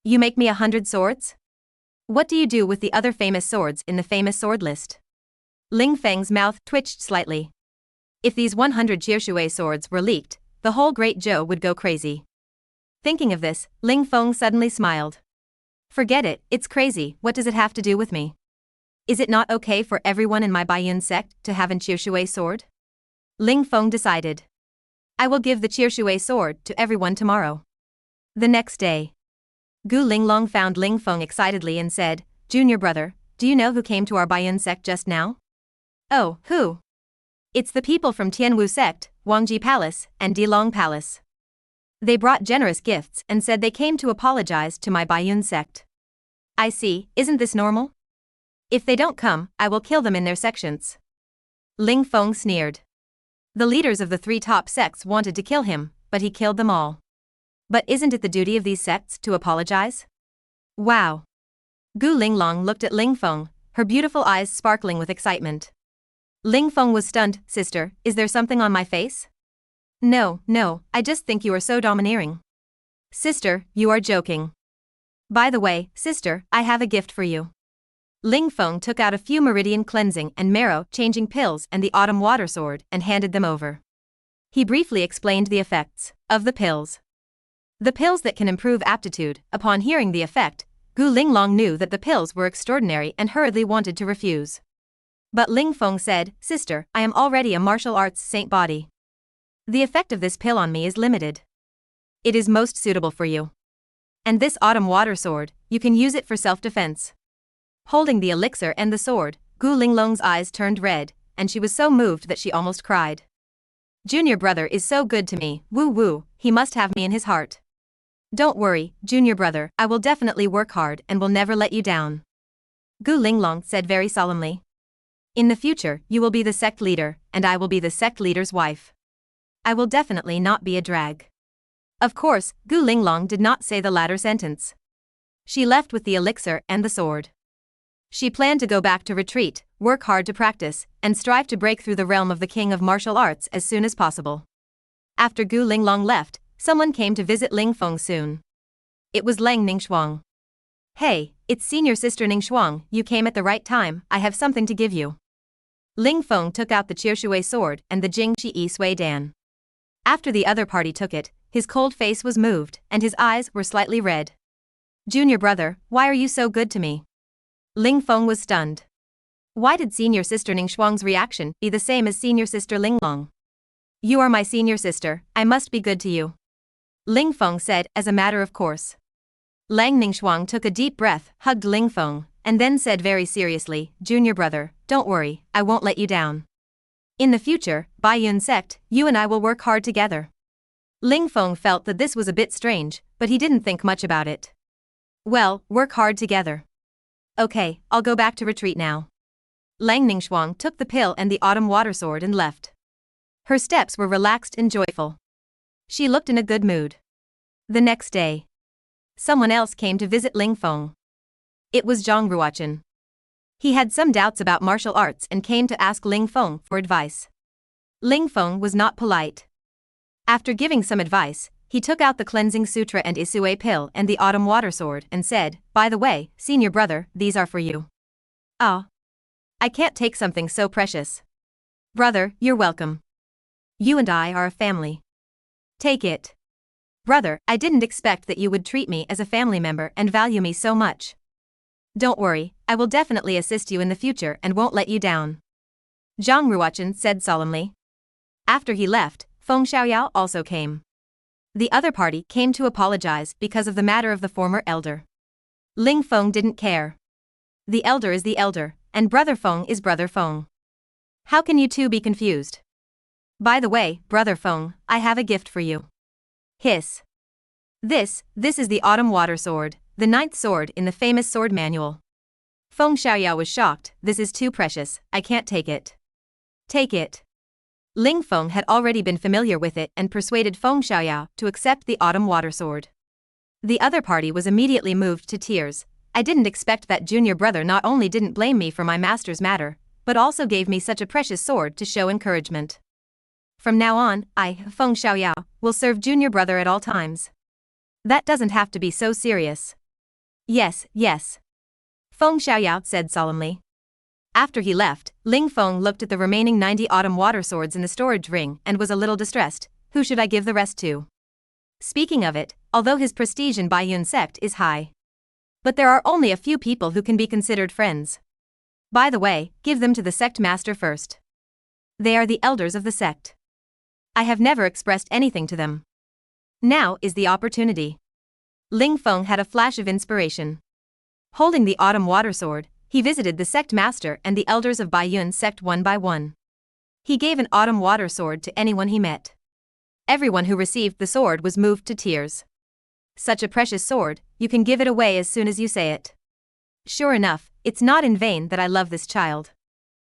Speaker 1: You make me 100 swords? What do you do with the other famous swords in the famous sword list? Ling Feng's mouth twitched slightly. If these 100 Qiushui swords were leaked, the whole Great Zhou would go crazy. Thinking of this, Ling Feng suddenly smiled. Forget it, it's crazy, what does it have to do with me? Is it not okay for everyone in my Baiyun sect to have an Qiushui sword? Ling Feng decided. I will give the Qiushui sword to everyone tomorrow. The next day, Gu Linglong found Ling Feng excitedly and said, Junior brother, do you know who came to our Baiyun sect just now? Oh, who? It's the people from Tianwu sect, Wangji Palace, and Dilong Palace. They brought generous gifts and said they came to apologize to my Baiyun sect. I see, isn't this normal? If they don't come, I will kill them in their sections. Ling Feng sneered. The leaders of the 3 top sects wanted to kill him, but he killed them all. But isn't it the duty of these sects to apologize? Wow. Gu Linglong looked at Ling Feng, her beautiful eyes sparkling with excitement. Ling Feng was stunned. Sister, is there something on my face? No, I just think you are so domineering. Sister, you are joking. By the way, sister, I have a gift for you. Ling Feng took out a few meridian cleansing and marrow-changing pills and the autumn water sword and handed them over. He briefly explained the effects of the pills. The pills that can improve aptitude. Upon hearing the effect, Gu Linglong knew that the pills were extraordinary and hurriedly wanted to refuse. But Ling Feng said, Sister, I am already a martial arts saint body. The effect of this pill on me is limited. It is most suitable for you. And this autumn water sword, you can use it for self-defense. Holding the elixir and the sword, Gu Linglong's eyes turned red, and she was so moved that she almost cried. Junior brother is so good to me, woo, he must have me in his heart. Don't worry, junior brother, I will definitely work hard and will never let you down. Gu Linglong said very solemnly. In the future, you will be the sect leader, and I will be the sect leader's wife. I will definitely not be a drag. Of course, Gu Linglong did not say the latter sentence. She left with the elixir and the sword. She planned to go back to retreat, work hard to practice, and strive to break through the realm of the king of martial arts as soon as possible. After Gu Linglong left, someone came to visit Ling Feng soon. It was Lang Ningxuang. Hey, it's senior sister Ningxuang, you came at the right time, I have something to give you. Ling Feng took out the Qiushui sword and the Jingqi Yi Sui Dan. After the other party took it, his cold face was moved, and his eyes were slightly red. Junior brother, why are you so good to me? Ling Feng was stunned. Why did senior sister Ningxuang's reaction be the same as senior sister Linglong? You are my senior sister, I must be good to you. Ling Feng said as a matter of course. Lang Ningxuang took a deep breath, hugged Ling Feng, and then said very seriously, Junior brother, don't worry, I won't let you down. In the future, Baiyun sect, you and I will work hard together. Ling Feng felt that this was a bit strange, but he didn't think much about it. Well, work hard together. Okay, I'll go back to retreat now. Lang Ningxuang took the pill and the autumn water sword and left. Her steps were relaxed and joyful. She looked in a good mood. The next day, someone else came to visit Ling Feng. It was Zhang Ruochen. He had some doubts about martial arts and came to ask Ling Feng for advice. Ling Feng was not polite. After giving some advice, he took out the cleansing sutra and Isue pill and the autumn water sword and said, by the way, senior brother, these are for you. Ah. I can't take something so precious. Brother, you're welcome. You and I are a family. Take it. Brother, I didn't expect that you would treat me as a family member and value me so much. Don't worry, I will definitely assist you in the future and won't let you down. Zhang Ruochen said solemnly. After he left, Feng Xiaoyao also came. The other party came to apologize because of the matter of the former elder. Ling Feng didn't care. The elder is the elder, and brother Feng is brother Feng. How can you two be confused? By the way, brother Feng, I have a gift for you. Hiss. This is the autumn water sword, the 9th sword in the famous sword manual. Feng Xiaoyao was shocked, this is too precious, I can't take it. Take it. Ling Feng had already been familiar with it and persuaded Feng Xiaoyao to accept the autumn water sword. The other party was immediately moved to tears. I didn't expect that junior brother not only didn't blame me for my master's matter, but also gave me such a precious sword to show encouragement. From now on, I, Feng Xiaoyao, will serve junior brother at all times. That doesn't have to be so serious. Yes. Feng Xiaoyao said solemnly. After he left, Ling Feng looked at the remaining 90 autumn water swords in the storage ring and was a little distressed. Who should I give the rest to? Speaking of it, although his prestige in Baiyun sect is high, but there are only a few people who can be considered friends. By the way, give them to the sect master first. They are the elders of the sect. I have never expressed anything to them. Now is the opportunity. Ling Feng had a flash of inspiration. Holding the autumn water sword, he visited the sect master and the elders of Baiyun sect one by one. He gave an autumn water sword to anyone he met. Everyone who received the sword was moved to tears. Such a precious sword, you can give it away as soon as you say it. Sure enough, it's not in vain that I love this child.